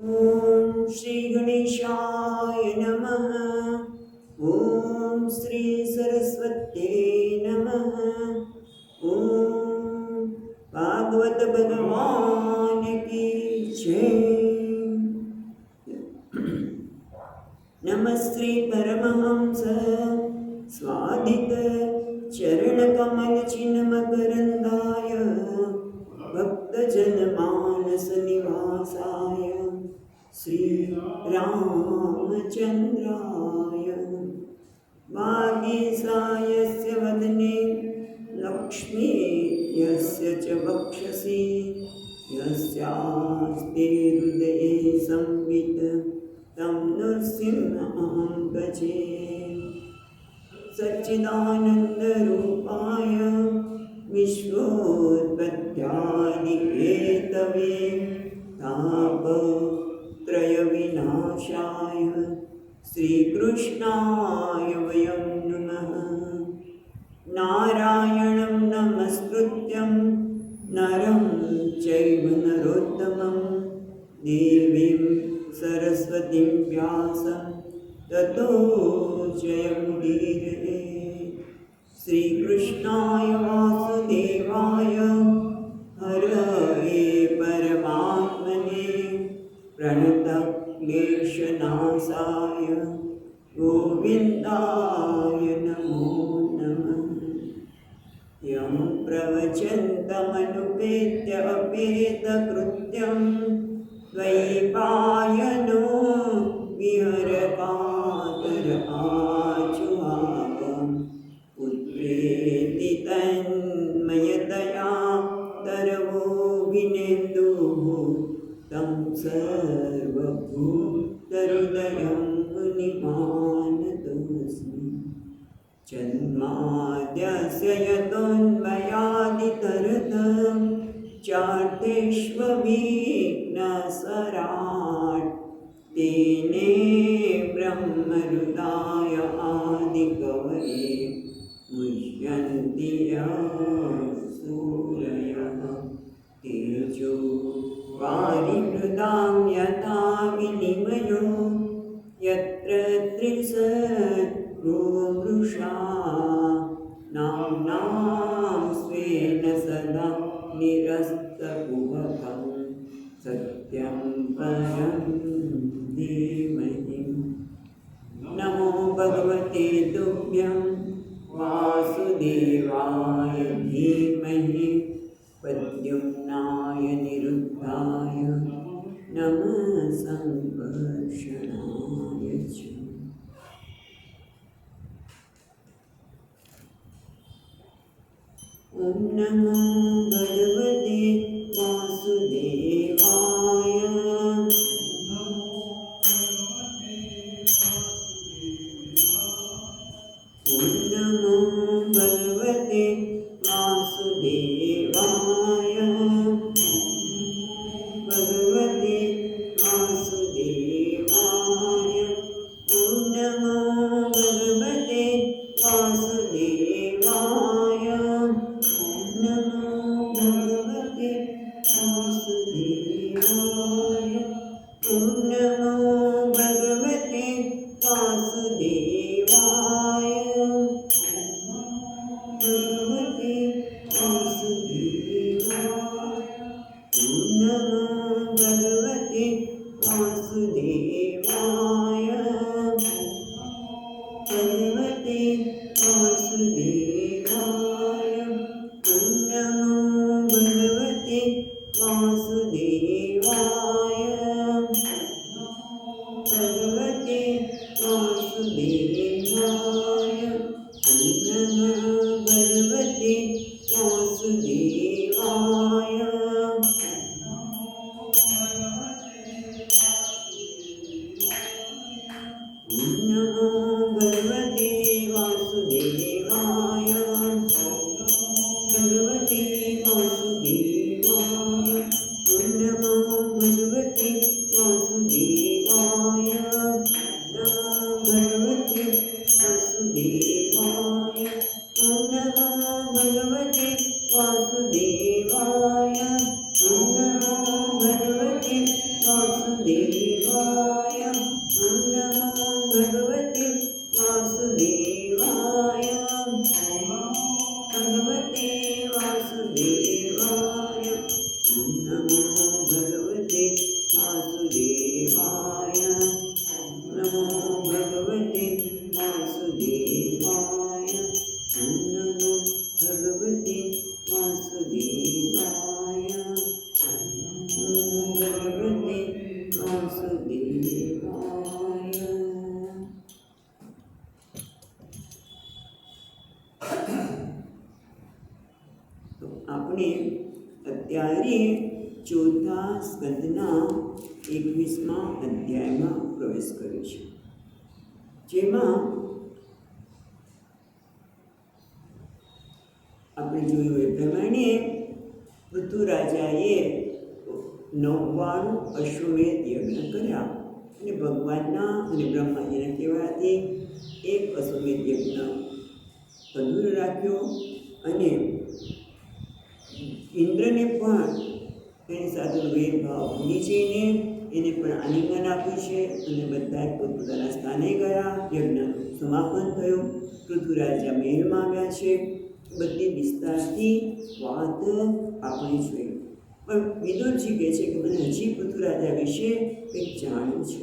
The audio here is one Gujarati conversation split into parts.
ओम श्री गणेशाय नमः। ओम श्री सरस्वत्यै नमः। ओम भागवत भगवान की जय। नमस्ते परमहंस स्वादित चरणकमल चिन्मकरन्दाय भक्तजनमानस निवासाय श्री रामचन्द्राय वागीसायस्य वदने लक्ष्मी यस्य च वक्षसि यस्यास्ते हृदये संवित् तं नृसिंहं भजे। सच्चिदानन्दरूपाय विश्वोत्पत्त्यादिहेतवे तापत्रयविनाशाय श्रीकृष्णाय वयं नमः। नारायणं नमस्कृत्यं नरं चैव नरोत्तमं देवीं सरस्वतीं व्यासं ततो जयमुदीरये। श्रीकृष्णाय वासुदेवाय हरये परमात्मने प्रणतक्लेशनाशाय गोविन्दाय नमो नमः। यं प्रवचन्तमनुपेत्य अपेतकृत्यं द्वैपायनो विहरकातर आचुहावं पुत्रेति तन्मयतया तरवो विनेन्दुः तं सर्वभूतहृदयं मुनिमानतोऽस्मि। जन्माद्यस्य यतोऽन्वयादितरतं चार्तेष्वभिघ्नस्वराट् तेने ब्रह्महृदाय आदिकवये मुह्यन्ति सूरयः। तेजो वारिमृदां यथा विनिमयो यत्र त्रिसर्गो मृषा नाम्नां स्वेन सदा निरस्तकुहकं सत्यं परं धीमहि। नमो भगवते तुभ्यं वासुदेवाय धीमहि प्रद्युम्नाय निरुद्धाय नमः संकर्षणाय च। ॐ नमो भगवते वासुदेवाय। ॐ नमो भगवते वासुदेवाय। भगवते वासुदेवाय। ॐ नमो भगवते वासुदेवाय। ॐ नमो વાસુદેવાય. ઓમ નમો ભગવતે વાસુદેવાય. ભગવતે વાસુદેવાય. ઓમ નમો ભગવતે વાસુદેવાય. નમો ભગવતે વાસુદેવાય. ઓમ નમો ભગવતે વાસુદેવાય. ઓમ ભગવતે વાસુદેવાય. તો આપણે અત્યારે ચોથા સ્કંદના 21મા અધ્યાયમાં પ્રવેશ કર્યો છે, જેમાં આપણે જોયું એ પ્રમાણે પૃથુરાજાએ 99 અશ્વમેધ યજ્ઞ કર્યા અને ભગવાનના અને બ્રહ્માજીના કહેવાથી એક અશ્વમેધ યજ્ઞ અધૂરો રાખ્યો અને ઇન્દ્રને પણ એની સાથે ભેદભાવ ભૂલી જઈને એને પણ આલિંગન આપ્યું છે અને બધા પોતપોતાના સ્થાને ગયા. યજ્ઞનું સમાપન થયું. પૃથ્વીરાજા મહેલમાં આવ્યા છે. બધી વિસ્તારથી વાત આપણે જોઈ. પણ વિદુરજી કહે છે કે મને હજી પૃથ્વીરાજા વિશે કંઈક જાણ્યું છે.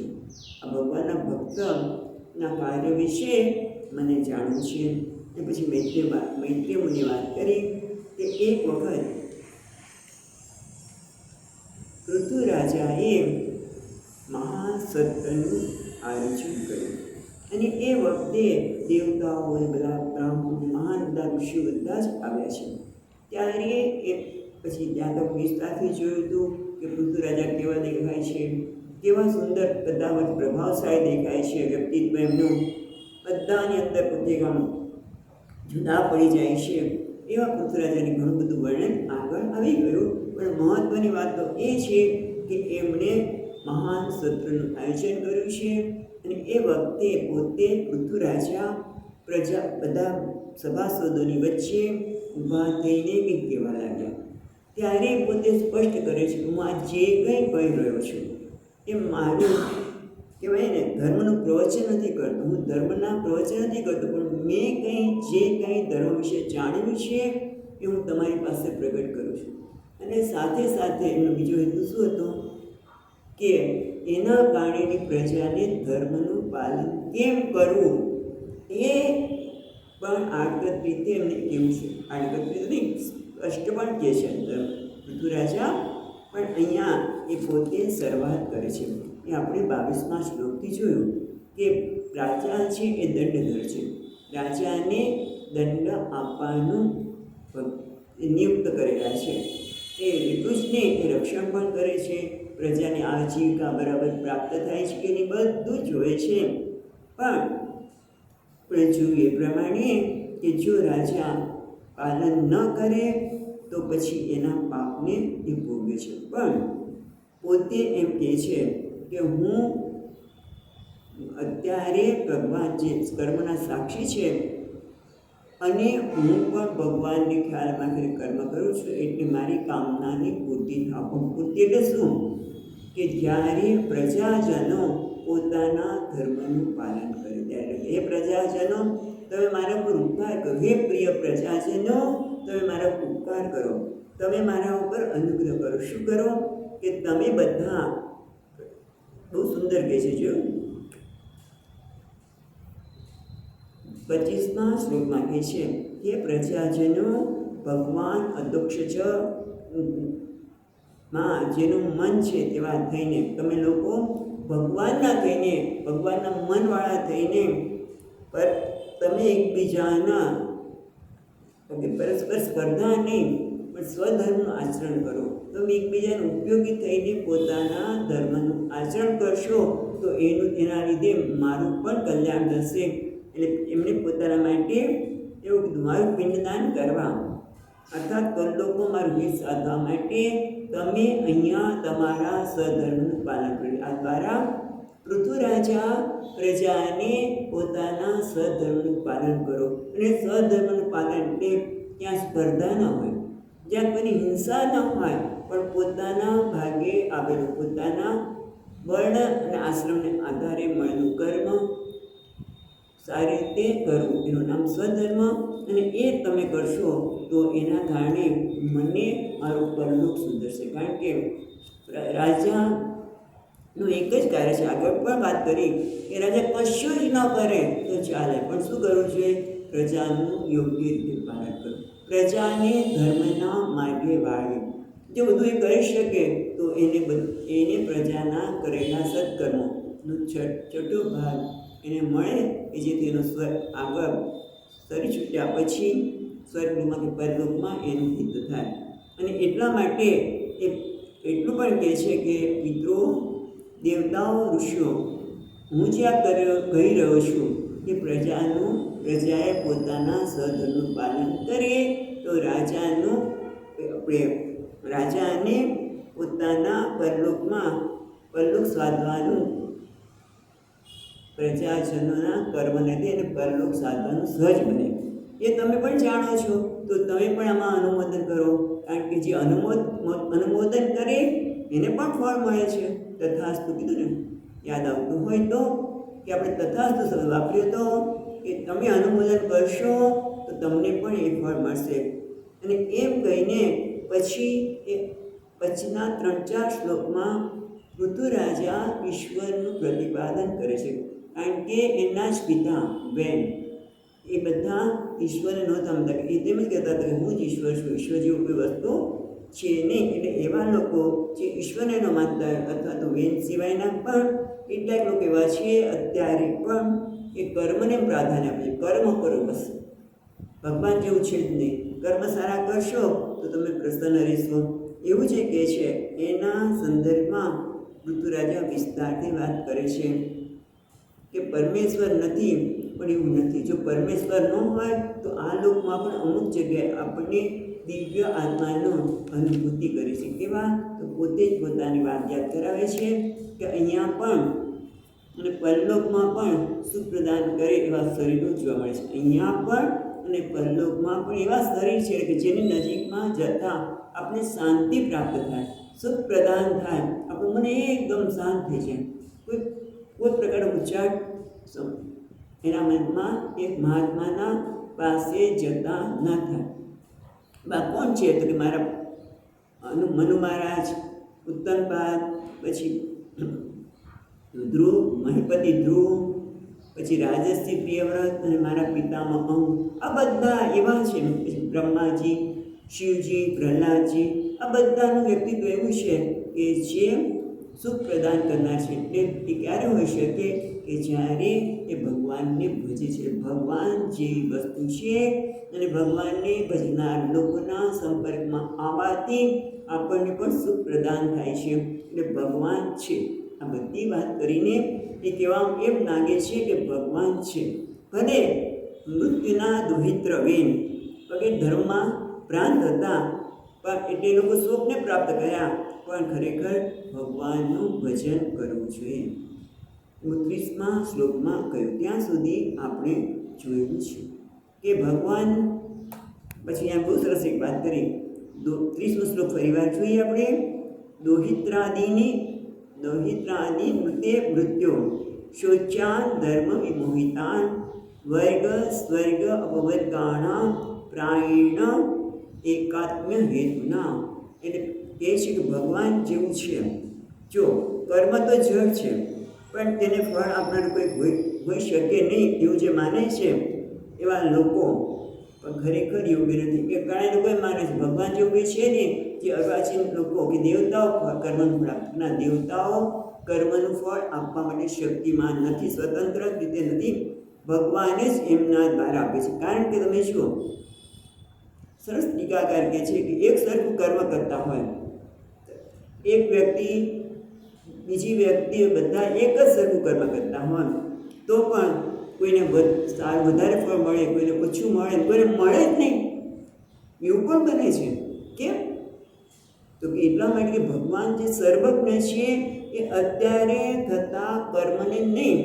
આ ભગવાનના ભક્તના કાર્ય વિશે મને જાણ્યું છે. એ પછી મૈત્રેય મુનિએ વાત કરી કે એક વખત પૃથ્વીરાજાએ મહાસત્રનું આયોજન કર્યું અને એ વખતે દેવતાઓ બધા બ્રાહ્મણો મહાન બધા ઋષિઓ બધા જ આવ્યા છે. ત્યારે એ પછી ત્યાં તો વિસ્તારથી જોયું હતું કે પૃથ્વીરાજા કેવા દેખાય છે, કેવા સુંદર બધા પ્રભાવશાળી દેખાય છે. વ્યક્તિત્વ એમનું બધાની અંદર પોતે આમ જુદા પડી જાય છે. એવા પૃથ્વીરાજાને ઘણું બધું વર્ણન આગળ આવી ગયું. પણ મહત્ત્વની વાત તો એ છે કે એમણે મહાન સત્રનું આયોજન કર્યું છે અને એ વખતે પોતે પૃથ્વીરાજા પ્રજા બધા સભાસદોની વચ્ચે ઊભા થઈને કંઈક કહેવા લાગ્યા. ત્યારે પોતે સ્પષ્ટ કરે છે કે હું આ જે કંઈ કહી રહ્યો છું એ મારું કહેવાય ને ધર્મનું પ્રવચન નથી કરતો. હું ધર્મના પ્રવચન નથી કરતો, પણ મેં જે કંઈ ધર્મ વિશે જાણ્યું છે એ હું તમારી પાસે પ્રગટ કરું છું. અને સાથે સાથે એમનો બીજો હેતુ શું હતો કે એના કારણેની પ્રજાને ધર્મનું પાલન કેમ કરવું એ પણ આડકત રીતે એમને કેવું છે. આડકત રીતે નહીં, સ્પષ્ટ પણ કહે છે પૃથ્વીરાજા. પણ અહીંયા એ પોતે શરૂઆત કરે છે. એ આપણે 22મા શ્લોકથી જોયું કે રાજા છે એ દંડધર છે. રાજાને દંડ આપવાનું નિયુક્ત કરેલા છે. એ એટલું જ નહીં, એ રક્ષણ પણ કરે છે. પ્રજાની આજીવિકા બરાબર પ્રાપ્ત થાય છે કે નહીં બધું જોવે છે. પણ આપણે જોઈએ પ્રમાણે કે જો રાજા પાલન ન કરે તો પછી એના પાપને એ ભોગે છે. પણ પોતે એમ કહે છે કે હું અત્યારે ભગવાન જે કર્મના સાક્ષી છે અને હું પણ ભગવાનને ખ્યાલમાં કરી કર્મ કરું છું, એટલે મારી કામનાની પૂર્તિ થાવ. પૂર્તિ એટલે શું કે જ્યારે પ્રજાજનો પોતાના ધર્મનું પાલન કરે ત્યારે હે પ્રજાજનો તમે મારા પર ઉપકાર કરો. હે પ્રિય પ્રજાજનો તમે મારા પર ઉપકાર કરો. તમે મારા ઉપર અનુગ્રહ કરો. શું કરો કે તમે બધા બહુ સુંદર કહે છે. જો 25મા શ્લોકમાં કહે છે કે પ્રજાજનો ભગવાન અધોક્ષજ માં જેનું મન છે તેવા થઈને તમે લોકો ભગવાનના થઈને ભગવાનના મનવાળા થઈને પર તમે એકબીજાના પરસ્પર સ્પર્ધા નહીં પણ સ્વધર્મનું આચરણ કરો. તમે એકબીજાને ઉપયોગી થઈને પોતાના ધર્મનું આચરણ કરશો તો એના લીધે મારું પણ કલ્યાણ થશે. એટલે એમને પોતાના માટે એવું કીધું મારું પિંડદાન કરવા અર્થાત પરલોકો મારું હિત સાધવા માટે તમે અહીંયા તમારા સ્વધર્મનું પાલન કર્યું. આ દ્વારા પૃથ્વીરાજા પ્રજાને પોતાના સ્વધર્મનું પાલન કરો. અને સ્વધર્મનું પાલન એટલે ત્યાં સ્પર્ધા ન હોય, જ્યાં કોઈની હિંસા ન હોય, પણ પોતાના ભાગે આવેલું પોતાના વર્ણ અને આશ્રમને આધારે મળેલું કર્મ સારી રીતે કરવું એનું નામ સ્વધર્મ. અને એ તમે કરશો તો એના કારણે મને મારું પરલોક સુધરશે. કારણ કે રાજાનું એક જ કાર્ય છે, આગળ પણ વાત કરી કે રાજા કશું જ ન કરે તો ચાલે, પણ શું કરવું જોઈએ? પ્રજાનું યોગ્ય રીતે પાલન કરવું, પ્રજાને ધર્મના માર્ગે વાળે. જો બધું એ કરી શકે તો એને પ્રજાના કરેલા સત્કર્મોનો છઠ્ઠો ભાગ એને મળે, કે જેથી એનો આગળ સરી છૂટ્યા પછી સ્વર્ગમાં કે પરલોકમાં એનું હિત થાય. અને એટલા માટે એ એટલું પણ કહે છે કે મિત્રો, દેવતાઓ, ઋષિઓ, હું જે આ કહી રહ્યો છું કે પ્રજાએ પોતાના સ્વધર્મનું પાલન કરીએ તો રાજાને પોતાના પરલોક સાધવાનું, પ્રજાજનોના કર્મને અને પરલોક સાધવાનું સહજ બને. એ તમે પણ જાણો છો, તો તમે પણ આમાં અનુમોદન કરો. કારણ કે જે અનુમોદન કરે એને પણ ફળ મળે છે. તથાસ્તુ કીધું ને, યાદ આવતું હોય તો, કે આપણે તથાસ્તુ શબ્દ વાપર્યો તો કે તમે અનુમોદન કરશો તો તમને પણ એ ફળ મળશે. અને એમ કહીને પછીના 3-4 શ્લોકમાં ઋતુરાજા ઈશ્વરનું પ્રતિપાદન કરે છે. કારણ કે એના જ પિતા, બહેન, એ બધા ઈશ્વરને નહોતા માનતા. એ તેમ જ કહેતા હતા કે હું જ ઈશ્વર છું, ઈશ્વર જેવું કોઈ વસ્તુ છે નહીં. એટલે એવા લોકો જે ઈશ્વરને ન માનતા, અથવા તો વેદ સિવાયના પણ કેટલાક લોકો એવા છે અત્યારે પણ, એ કર્મને પ્રાધાન્ય આપે છે. કર્મ કરો બસ, ભગવાન જેવું છે જ નહીં. કર્મ સારા કરશો તો તમે પ્રસન્ન રહેશો, એવું જે કહે છે. એના સંદર્ભમાં ઋતુરાજા વિસ્તારથી વાત કરે છે કે પરમેશ્વર નથી, પણ એવું નથી. જો પરમેશ્વર ન હોય તો આ લોકમાં પણ અમુક જગ્યાએ આપણને દિવ્ય આત્માનો અનુભૂતિ કરી છે. કેવા? તો પોતે જ પોતાની વાત યાદ કરાવે છે કે અહીંયા પણ અને પરલોકમાં પણ સુખ પ્રદાન કરે એવા શરીરો જોવા મળે છે. અહીંયા પણ અને પરલોકમાં પણ એવા શરીર છે કે જેની નજીકમાં જતાં આપણે શાંતિ પ્રાપ્ત થાય, સુખ પ્રદાન થાય, આપણું મને એકદમ શાંત થઈ જાય. કોઈ પ્રકારનો ઉચ્ચાટ એના મનમાં એક મહાત્માના પાસે જતા ન થાય. બા કોણ છે? તો કે મારા મનુ મહારાજ, ઉત્તનપાદ, પછી ધ્રુવ, મહિપતિ ધ્રુવ, પછી રાજશ્રી પ્રિયવ્રત અને મારા પિતામહ અંગ, આ બધા એવા છે. પછી બ્રહ્માજી, શિવજી, પ્રહલાદજી, આ બધાનું વ્યક્તિત્વ એવું છે કે જે સુખ પ્રદાન કરનાર છે. એટલે એ ક્યારે હોઈ શકે? કે જ્યારે એ ભગવાનને ભજે છે. ભગવાન જેવી વસ્તુ છે અને ભગવાનને ભજનાર લોકોના સંપર્કમાં આવવાથી આપણને પણ સુખ પ્રદાન થાય છે. એટલે ભગવાન છે. આ બધી વાત કરીને એ કહેવા એમ લાગે છે કે ભગવાન છે. ભલે મૃત્યુના દુહિત્ર વેન પગે ધર્મમાં પ્રાંત હતા, પણ એટલે લોકો શોકને પ્રાપ્ત કર્યા, પણ ખરેખર ભગવાનનું ભજન કરવું જોઈએ. 30મા શ્લોકમાં કહ્યું ત્યાં સુધી આપણે જોયું છે કે ભગવાન. પછી અહીંયા બહુ સરસ એક વાત કરી. 30મો શ્લોક ફરી વાર જોઈએ આપણે. દોહિત્રાદિ મૃતે મૃત્યો શોચ્યાન ધર્મ વિમોહિતાન વર્ગ સ્વર્ગ અપવર્ગાણામ પ્રાયણ એકાત્મ્ય હેતુના. એટલે કહે છે કે ભગવાન જેવું છે. જો કર્મ તો જળ છે, પણ તેને ફળ આપનાર કોઈ હોઈ શકે નહીં એવું જે માને છે એવા લોકો પણ ખરેખર યોગ્ય નથી. કે ઘણા લોકો માને છે ભગવાન જેવું કોઈ છે ને, જે અર્વાચીન લોકો કે દેવતાઓ કર્મનું ફળ આપના, દેવતાઓ કર્મનું ફળ આપવા માટે શક્તિમાન નથી, સ્વતંત્ર રીતે નથી. ભગવાન જ એમના દ્વારા આપે છે. કારણ કે તમે જુઓ, સરસ ટીકાકાર કહે છે કે એક સરખું કર્મ કરતા હોય એક વ્યક્તિ, બીજી વ્યક્તિ, બધા એક જ સરખું કર્મ કરતા હોય તો પણ કોઈને વધારે ફળ મળે, કોઈને ઓછું મળે, કોઈને મળે જ નહીં, એવું પણ બને છે. કેમ? તો કે એટલા માટે કે ભગવાન જે સર્વજ્ઞ છે એ અત્યારે થતા કર્મને નહીં,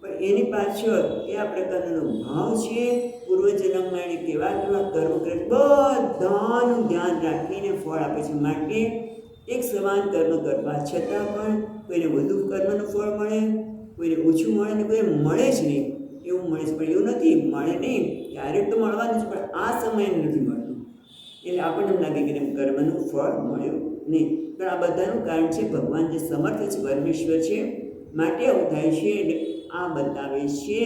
પણ એની પાછળ કયા પ્રકારનો ભાવ છે, પૂર્વજન્મમાં એને કેવા કર્મ કરે, બધાનું ધ્યાન રાખીને ફળ આપે છે. માટે એક સમાન કર્મ કરવા છતાં પણ કોઈને વધુ કર્મનું ફળ મળે, કોઈને ઓછું મળે ને કોઈને મળે જ નહીં. એવું મળે છે પણ એવું નથી, મળે નહીં ક્યારેક તો મળવાનું છે પણ આ સમયે નથી મળતું. એટલે આપણને એમ લાગે કે કર્મનું ફળ મળ્યું નહીં. પણ આ બધાનું કારણ છે ભગવાન જે સમર્થ છે, પરમેશ્વર છે, માટે આવું થાય છે. એટલે આ બતાવે છે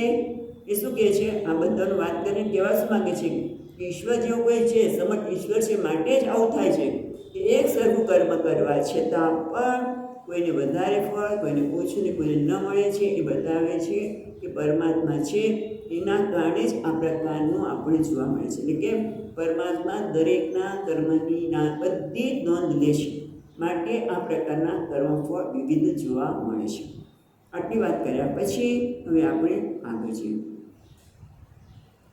એ શું કહે છે, આ બધાનું વાત કરીને કહેવા શું માગે છે કે ઈશ્વર જેવું કોઈ છે, સમર્થ ઈશ્વર છે માટે જ આવું થાય છે કે એક સરખું કર્મ કરવા છતાં પણ કોઈને વધારે ફળ, કોઈને ઓછું ને કોઈને ન મળે છે. એ બતાવે છે કે પરમાત્મા છે એના કારણે જ આ પ્રકારનું આપણે જોવા મળે છે. એટલે કે પરમાત્મા દરેકના કર્મની બધી જ નોંધ લે છે, માટે આ પ્રકારના કર્મફળ વિવિધ જોવા મળે છે. આટલી વાત કર્યા પછી હવે આપણે આગળ જઈએ.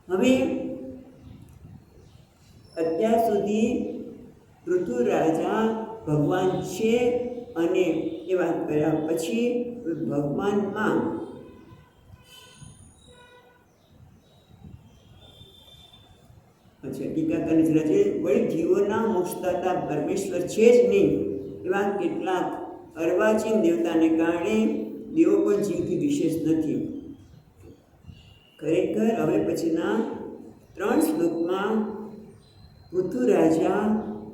હવે અત્યાર સુધી પૃથુ રાજા ભગવાન છે અને એ વાત કર્યા પછી ભગવાનમાં ટીકાકારની જરૂર છે. વળી જીવોના મોક્ષદાતા પરમેશ્વર છે જ નહીં એવા કેટલાક અર્વાચીન દેવતાને કારણે દેવો પણ જીવથી વિશેષ નથી. ખરેખર હવે પછીના 3 શ્લોકમાં પૃથુ રાજા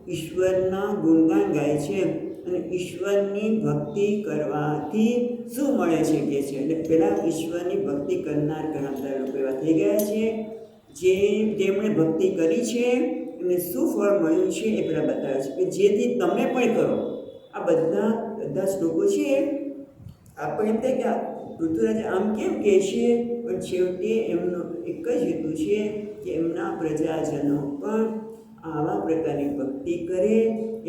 ઈશ્વરના ગુણગાન ગાય છે અને ઈશ્વરની ભક્તિ કરવાથી શું મળે છે કે છે. એટલે પહેલાં ઈશ્વરની ભક્તિ કરનાર ઘણા બધા લોકો એવા થઈ ગયા છે જેમણે ભક્તિ કરી છે એમને શું ફળ મળ્યું છે એ પહેલાં બતાવે છે કે જેથી તમે પણ કરો. આ બધા શ્લોકો છે આપણે એમ થાય કે પૃથ્વીરાજા આમ કેમ કહે છે, પણ છેવટે એમનો એક જ હેતુ છે કે એમના પ્રજાજનો પણ આવા પ્રકારની ભક્તિ કરે,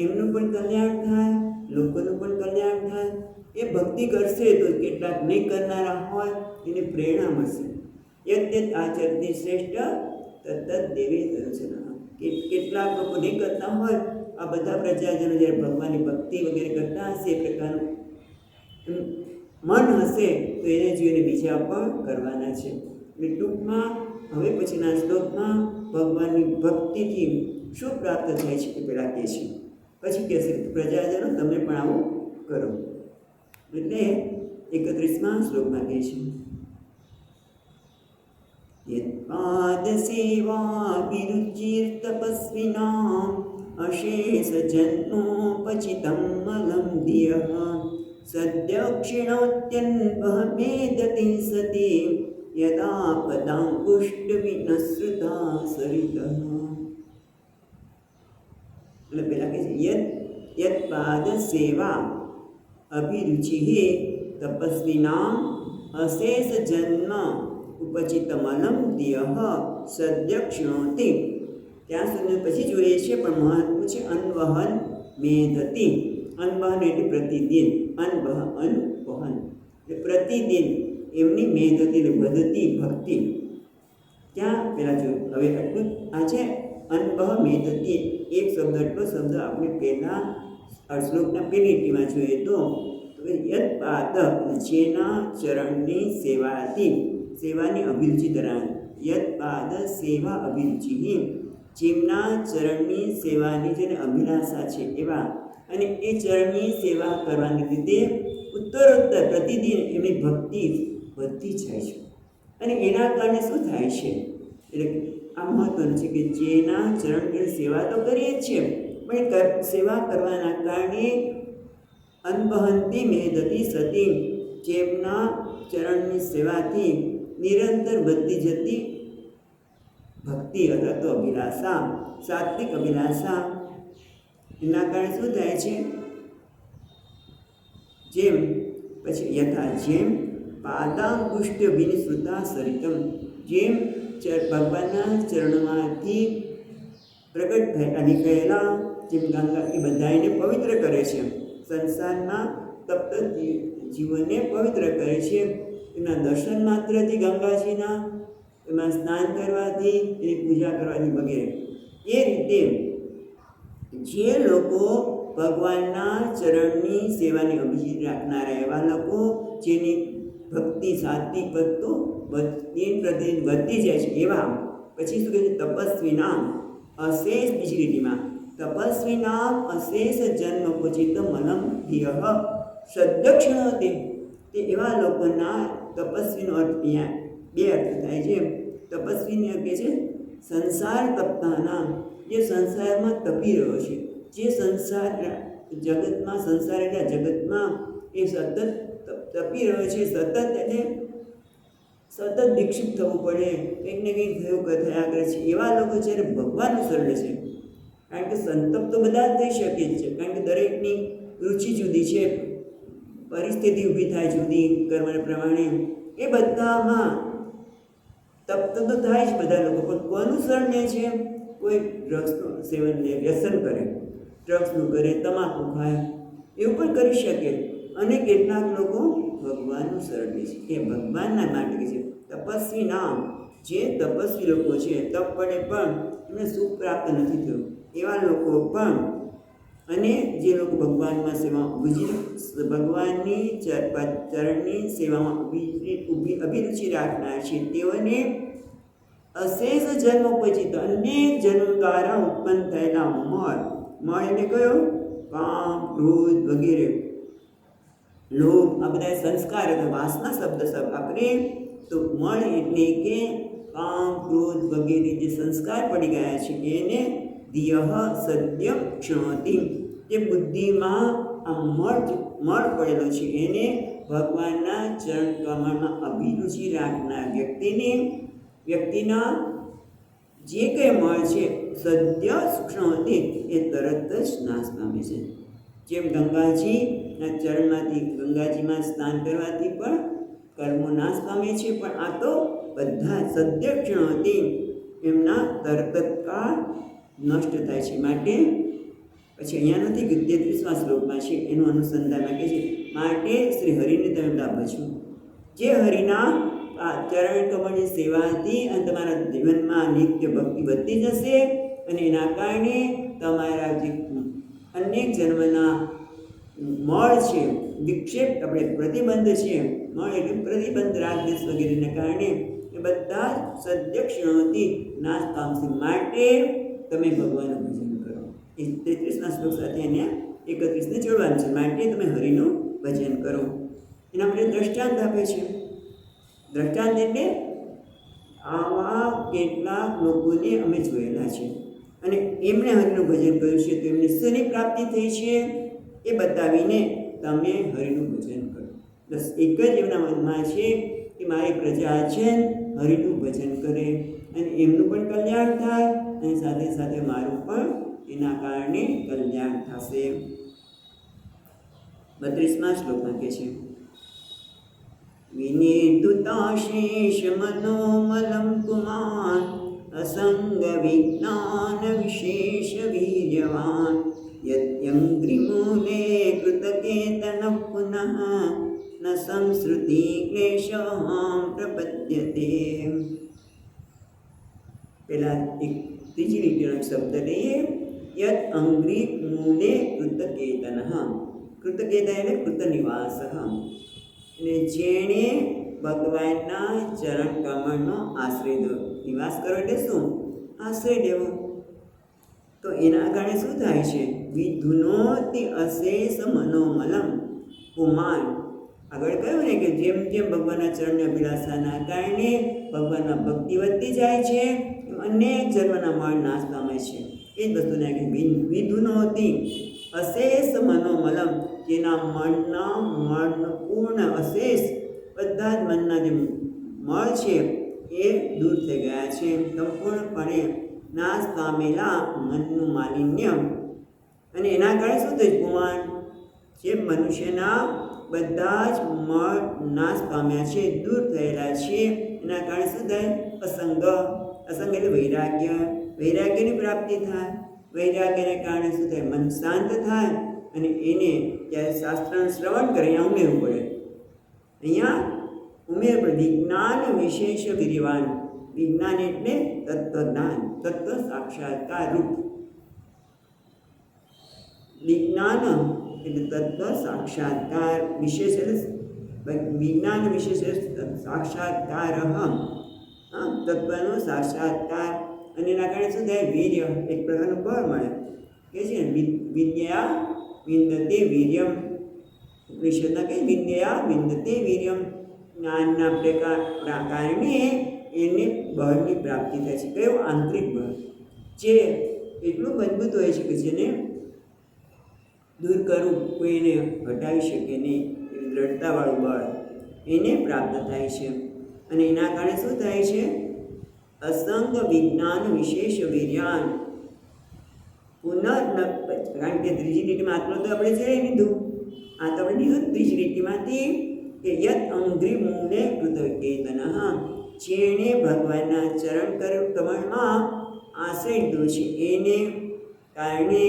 એમનું પણ કલ્યાણ થાય, લોકોનું પણ કલ્યાણ થાય. એ ભક્તિ કરશે તો કેટલાક નહીં કરનારા હોય એને પ્રેરણા મળશે. યદ્યત આચરતી શ્રેષ્ઠ તત્ત દેવે દર્શન. કેટલાક લોકો નહીં કરતા હોય, આ બધા પ્રજાજનો જ્યારે ભગવાનની ભક્તિ વગેરે કરતા હશે એ પ્રકારનું મન હશે તો એને જોઈને બીજા પણ કરવાના છે. એટલે ટૂંકમાં હવે પછીના શ્લોકમાં ભગવાનની ભક્તિથી શું પ્રાપ્ત થાય છે એ પહેલાં કહે છે, પછી કહેશે પ્રજાજનો તમે પણ આવું કરો. એટલે 31મા શ્લોકમાં કહે છે યત્પાદ સેવા વિરુચિર્તપસ્વિનાં અશેષ જન્મોપચિતં મલં ધિયઃ સદ્યક્ષિણોત્યન્વહમેદતિ સતી યદા પદાંકુષ્ટવિનસૃતા સરિતઃ. એટલે પહેલાં કહે છે યત્પાદ સેવા અભિરુચિ તપસ્વિનાં અશેષ જન્મ ઉપચિતમલમ ધિયઃ સદ્યક્ષિણોતિ. ત્યાં સુધી પછી જોઈએ છે પણ મહત્વ છે અન્વહન મેધતિ. અન્વહન એટલે પ્રતિદિન, અન્વહન એટલે પ્રતિદિન એમની મેધતિ એટલે વધતી ભક્તિ. ત્યાં પહેલાં જોયું. હવે આટલું આ છે અન્વહ મેધતિ. એક શબ્દ એટલો શબ્દ આપણે પહેલાં શ્લોકના પહેલી લીટીમાં જોઈએ તો યત્પાદ જેના ચરણની સેવાથી, સેવાની અભિરુચિ ધરાવે. યત્પાદ સેવા અભિરુચિ, જેમના ચરણની સેવાની જેને અભિલાષા છે એવા, અને એ ચરણની સેવા કરવાને લીધે ઉત્તરોત્તર પ્રતિદિન એમની ભક્તિ વધતી જાય છે. અને એના કારણે શું થાય છે, એટલે આ મહત્વનું છે કે જેના ચરણની સેવા તો કરીએ જ છીએ પણ સેવા કરવાના કારણે અનબહંતી મેદતિ સતી, જેમના ચરણની સેવાથી નિરંતર વધતી જતી ભક્તિ અથવા તો અભિલાષા, સાત્વિક અભિલાષા, એના કારણે શું થાય છે જેમ પછી યથા જેમ પાદાંકુષ્ટ વિનિશ્રુતા સરિતમ, જેમ ભગવાનના ચરણમાંથી પ્રગટ થયેલા નીકળેલા જેમ ગંગા એ બધાને પવિત્ર કરે છે, સંસારના તપ્ત જીવનને પવિત્ર કરે છે. એના દર્શન માત્રથી ગંગાજીના, એમાં સ્નાન કરવાથી, એની પૂજા કરવાથી વગેરે. એ રીતે જે લોકો ભગવાનના ચરણની સેવાની અભિરુચિ રાખનારા એવા લોકો જેની ભક્તિ સાત્વિક ભક્તો દિન પ્રતિદિન વધતી જાય છે એવા, પછી શું કહે છે તપસ્વીના અશેષ, બીજી લીટીમાં તપસ્વીનામ અશેષ જન્મ ક્વચિત મલમ ધિયઃ સદ્યક્ષણોતિ. તે એવા લોકોના, તપસ્વીનો અર્થ અહીંયા બે અર્થ થાય છે. તપસ્વીને કહે છે સંસાર તપતાના, જે સંસારમાં તપી રહ્યો છે, જે સંસાર જગતમાં, સંસાર એટલે જગતમાં એ સતત તપી રહ્યો છે. સતત એટલે સતત દીક્ષિત થવું પડે, કંઈક ને કંઈક થયા કરે છે. એવા લોકો જ્યારે ભગવાનનું શરણે છે, કારણ કે સંતપ તો બધા જ થઈ શકે જ છે, કારણ કે દરેકની રુચિ જુદી છે, પરિસ્થિતિ ઊભી થાય જુદી કર્મ પ્રમાણે. એ બધામાં તપ તો થાય જ બધા લોકો, પણ કોનું શરણ લે છે? કોઈ ડ્રગ્સનું સેવન લે, વ્યસન કરે, ડ્રગ્સનું કરે, તમાકુ ખાય, એવું પણ કરી શકે. અને કેટલાક લોકો ભગવાનનું શરણ લે છે, એ ભગવાનના માટે છે. તપસ્વી નામ, જે તપસ્વી લોકો છે, તપ પડે પણ એમને સુખ પ્રાપ્ત નથી થયું, એવા લોકો પણ, અને જે લોકો ભગવાનમાં સેવા ભગવાનની ચરણની સેવામાં અભિરુચિ રાખનાર છે, તેઓને અશેષ જન્મ ઉપજિત, અનેક જન્મ દ્વારા ઉત્પન્ન થયેલા મળ એટલે કયો? કામ, ક્રોધ વગેરે, લોભ, આ બધા સંસ્કાર અથવા વાસના શબ્દ આપણે તો મળ એટલે કે કામ, ક્રોધ વગેરે જે સંસ્કાર પડી ગયા છે એને ધિયઃ સદ્ય ક્ષણોતિ. જે બુદ્ધિમાં આ મળ પડેલો છે એને ભગવાનના ચરણ કમળમાં અભિરુચિ રાખનાર વ્યક્તિના જે કંઈ મળ છે સદ્ય ક્ષણોતિ, એ તરત જ નાશ પામે છે. જેમ ગંગાજીના ચરણમાંથી, ગંગાજીમાં સ્નાન કરવાથી પણ કર્મો નાશ પામે છે, પણ આ તો બધા સદ્ય ક્ષણોથી એમના તરતકાળ નષ્ટ થાય છે. માટે પછી અહીંયા નથી કે 33મા શ્લોકમાં છે, એનું અનુસંધાનમાં કહે છે, માટે શ્રી હરિને તમે ભજો. જે હરિના આ ચરણ કમળની સેવાથી અને તમારા જીવનમાં નિત્ય ભક્તિ વધતી જશે, અને એના કારણે તમારા જે અનેક જન્મના મળ છે, વિક્ષેપ આપણે પ્રતિબંધ છે, મળ એટલે પ્રતિબંધ, રાગદ્વેષ વગેરેના કારણે એ બધા સદ્ય ક્ષણોથી નાશ પામશે. માટે તમે ભગવાનનું ભજન કરો. એ 33મા શ્લોક સાથે એને 31ને જોડવાનું છે. માટે તમે હરિનું ભજન કરો. એના માટે દ્રષ્ટાંત આપે છે. દ્રષ્ટાંત એટલે આવા કેટલાક લોકોને અમે જોયેલા છે, અને એમણે હરિનું ભજન કર્યું છે, તો એમને શેની પ્રાપ્તિ થઈ છે એ બતાવીને તમે હરિનું ભજન કરો. બસ એક જ એમના મનમાં છે કે મારી પ્રજા છે હરિનું ભજન કરે, અને એમનું પણ કલ્યાણ થાય, અને સાથે સાથે મારું પણ એના કારણે કલ્યાણ થશે. 32મા શ્લોકમાં કહે છે, વિનિર્દુતાશેષ મનોમલમ પુમાન અસંગ વિજ્ઞાન વિશેષ વીર્યવાન યત્યંગ્રિમૂલે કૃતકેતન પુનઃ ન સંસ્કૃતિ ક્લેશહામ પ્રપદ્યતે. પેલા એક ત્રીજી લીટીનો શબ્દ લઈએ, યત અંગ્રી મૂલે કૃતકેતન. કૃતકેતન એટલે કૃતનિવાસ, અને જેણે ભગવાનના ચરણ કમળનો આશ્રય દો. નિવાસ કરો એટલે શું? આશ્રય લેવો. તો એના કારણે શું થાય છે? વિધુનોતિ અશેષ મનોમલમ પુમાન. આગળ કહ્યું ને કે જેમ જેમ ભગવાનના ચરણની અભિલાષાના કારણે ભગવાનના ભક્તિ વધતી જાય છે, અનેક જન્મના મળ નાશ પામે છે. એ જ વસ્તુને વિધુનોતિ અશેષ મનોમલમ, જેના મનનો પૂર્ણ અશેષ બધા જ મનના જે મળ છે એ દૂર થઈ ગયા છે. સંપૂર્ણપણે નાશ પામેલા મનનું માલિન્ય, અને એના કારણે શું થયું? કુમાર, જે મનુષ્યના બધા જ મળ નાશ પામ્યા છે, દૂર થયેલા છે. એના કારણે શું થાય? અસંગ એટલે વૈરાગ્યની પ્રાપ્તિ થાય. વૈરાગ્યને કારણે શું થાય? મન શાંત થાય, અને એને જ્યારે શાસ્ત્રનું શ્રવણ કરે અહીંયા ઉમેરવું પડે. અહીંયા ઉમેરવું પડે. વિજ્ઞાન વિશેષ વીર્યવાન. વિજ્ઞાન એટલે તત્વજ્ઞાન, તત્વ સાક્ષાત્કાર રૂપ. વિજ્ઞાન એટલે તત્વ સાક્ષાત્કાર, વિશેષ એટલે વિજ્ઞાન વિશેષ સાક્ષાત્કાર, તત્વનો સાક્ષાત્કાર. અને એના કારણે શું થાય? વીર્ય, એક પ્રકારનું બળ મળે. કે છે ને વિદ્યા વિંદતે વીર્યમ, ઉપનિષદના કે વિદ્યા વિંદતે વીર્યમ, જ્ઞાનના કારણે એને બળની પ્રાપ્તિ થાય છે. કયું? આંતરિક બળ, જે એટલું મજબૂત હોય છે કે જેને દૂર કરવું કોઈને હટાવી શકે નહીં, દ્રઢતાવાળું બળ એને પ્રાપ્ત થાય છે. અને એના કારણે શું થાય છે? અસંગ વિજ્ઞાન વિશેષ વીર્યાન કારણ કે ત્રીજી લીટીમાં આટલું તો આપણે જોઈ લીધું. આ તો આપણે લીધું ત્રીજી લીટીમાંથી કે યત અંગ્રી મૂળે કૃતકેતન, જેણે ભગવાનના ચરણ કમળમાં આશ્રય લીધો છે એને કારણે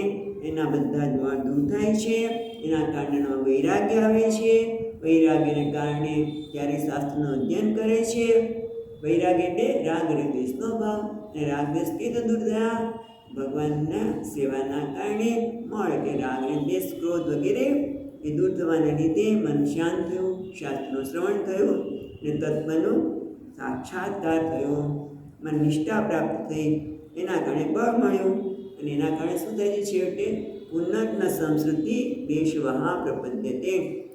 એના બધા જ મળ દૂર થાય છે. એના કારણે વૈરાગ્ય આવે છે. વૈરાગ્યને કારણે ત્યારે શાસ્ત્રનું અધ્યયન કરે છે. વૈરાગ્ય એટલે રાગ અને દ્વેષનો ભાવ, અને રાગ દ્વેષ કેવી રીતે દૂર થયા? ભગવાનના સેવાના કારણે મળ એટલે રાગ અને દ્વેષ, ક્રોધ વગેરે એ દૂર થવાના લીધે મન શાંત થયું, શાસ્ત્રનું શ્રવણ થયું અને તત્વનો સાક્ષાત્કાર થયો, મન નિષ્ઠા પ્રાપ્ત થઈ. એના કારણે બળ મળ્યું અને એના કારણે શું થાય છે? છેવટે પુનર્ન સંસ્કૃતિ દેશવહા પ્રપદ્યતે,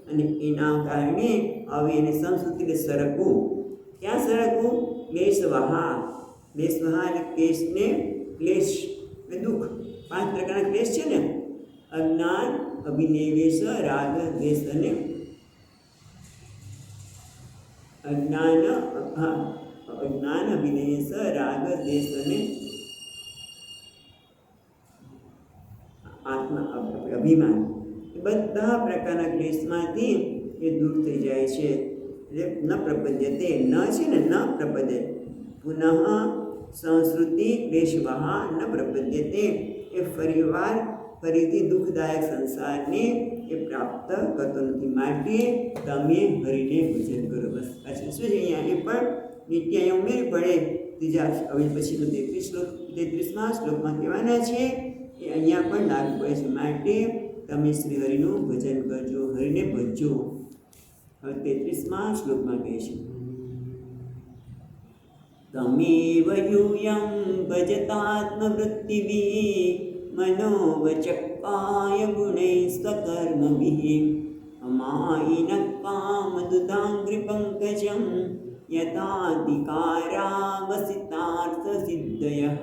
અને એના કારણે હવે એને સંસ્કૃતિને સરકવું. ક્યાં સરકવું? ક્લેશવહા. ક્લેશવહા એટલે ક્લેશને ક્લેશ એટલે દુઃખ. 5 પ્રકારના ક્લેશ છે ને: અજ્ઞાન, અભિનિવેશ, રાગ, દ્વેષ અને અજ્ઞાન, અભિનિવેશ, રાગ, દ્વેષ અને અભિમાન. એ બધા પ્રકારના ક્લેશમાંથી એ દૂર થઈ જાય છે. એટલે ન પ્રપદ્યતે, ન છે ને, ન પ્રપદ્યતે, પુનઃ સંસ્કૃતિ ક્લેશવહા ન પ્રપદ્યતે, એ ફરીથી દુઃખદાયક સંસારને એ પ્રાપ્ત કરતો નથી. માટે તમે હરિને ભજન કરો. બસ પાછળ શું છે અહીંયા? એ પણ નિત્ય અહીંયા ઉમેરવી પડે. ત્રીજા હવે પછીનો 33મા શ્લોકમાં કહેવાના છે એ અહીંયા પણ લાગુ પડે છે. માટે તમે શ્રી હરિનું ભજન કરજો, હરિને ભજજો. હવે 33મા શ્લોકમાં કહે છે: તમેવ યુયં ભજતાત્મવૃત્તિભિઃ મનોવચક્કાય ગુણૈસ્ત્વકર્મભિઃ અમાયિન કામદુદાંઘ્રિપંકજં યથાધિકારાવસિતાર્થસિદ્ધયઃ.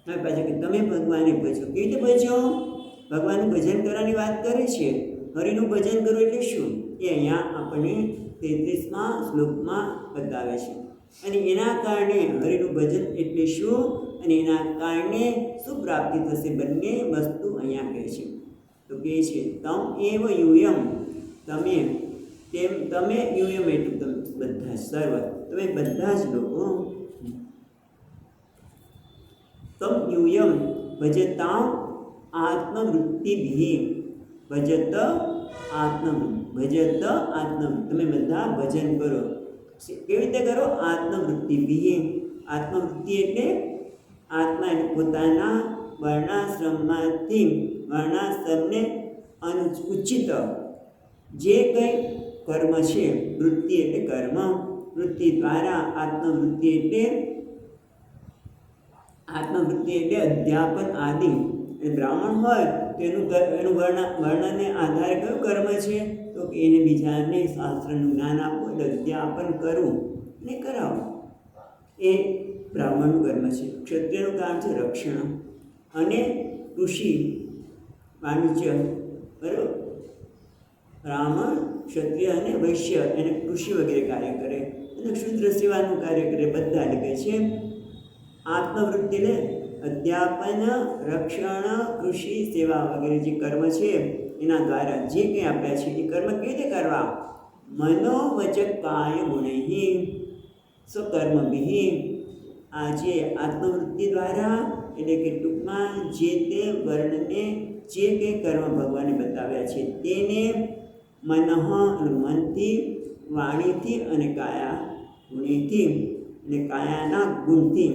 હવે પાછું કે તમે ભગવાનને ભજો. કેવી રીતે ભજો? ભગવાનનું ભજન કરવાની વાત કરે છે. હરિનું ભજન કરવું એટલે શું? એ અહીંયા આપણને 33મા શ્લોકમાં બતાવે છે. અને એના કારણે હરિનું ભજન એટલે શું અને એના કારણે શું પ્રાપ્તિ થશે, બંને વસ્તુ અહીંયા કહે છે. તો કહે છે તમ એવ યુયમ, તમે યુયમ એટલું તમે બધા સર્વ, તમે બધા જ લોકો તમ યુયમ ભજતા આત્મવૃત્તિભિઃ, ભજત આત્મ, તમે બધા ભજન કરો. કેવી રીતે કરો? આત્મવૃત્તિભિઃ. આત્મવૃત્તિ એટલે આત્મા એટલે પોતાના વર્ણાશ્રમને ઉચિત જે કંઈ કર્મ છે, વૃત્તિ એટલે કર્મ, વૃત્તિ દ્વારા આત્મવૃત્તિ એટલે અધ્યાપન આદિ. બ્રાહ્મણ હોય તો એનું વર્ણને આધારે કયું કર્મ છે? તો કે એને બીજાને શાસ્ત્રનું જ્ઞાન આપવું, એટલે અધ્યાપન કરવું અને કરાવવું, એ બ્રાહ્મણનું કર્મ છે. ક્ષત્રિયનું કામ છે રક્ષણ અને કૃષિ વાણિજ્ય. બરાબર? બ્રાહ્મણ, ક્ષત્રિય અને વૈશ્ય એને કૃષિ વગેરે કાર્ય કરે, અને શૂદ્ર સેવાનું કાર્ય કરે. બધા એટલે છે આત્મવૃત્તિ એટલે અધ્યાપન, રક્ષણ, કૃષિ, સેવા વગેરે જે કર્મ છે એના દ્વારા જે કંઈ આપ્યા છે એ કર્મ કેવી રીતે કરવા? મનોવચક કાય ગુણૈઃ સ્વકર્મભિઃ. આ જે આત્મવૃત્તિ દ્વારા એટલે કે ટૂંકમાં જે તે વર્ણને જે કંઈ કર્મ ભગવાને બતાવ્યા છે તેને મનથી, વાણીથી અને કાયા ગુણેથી, અને કાયાના ગુણથી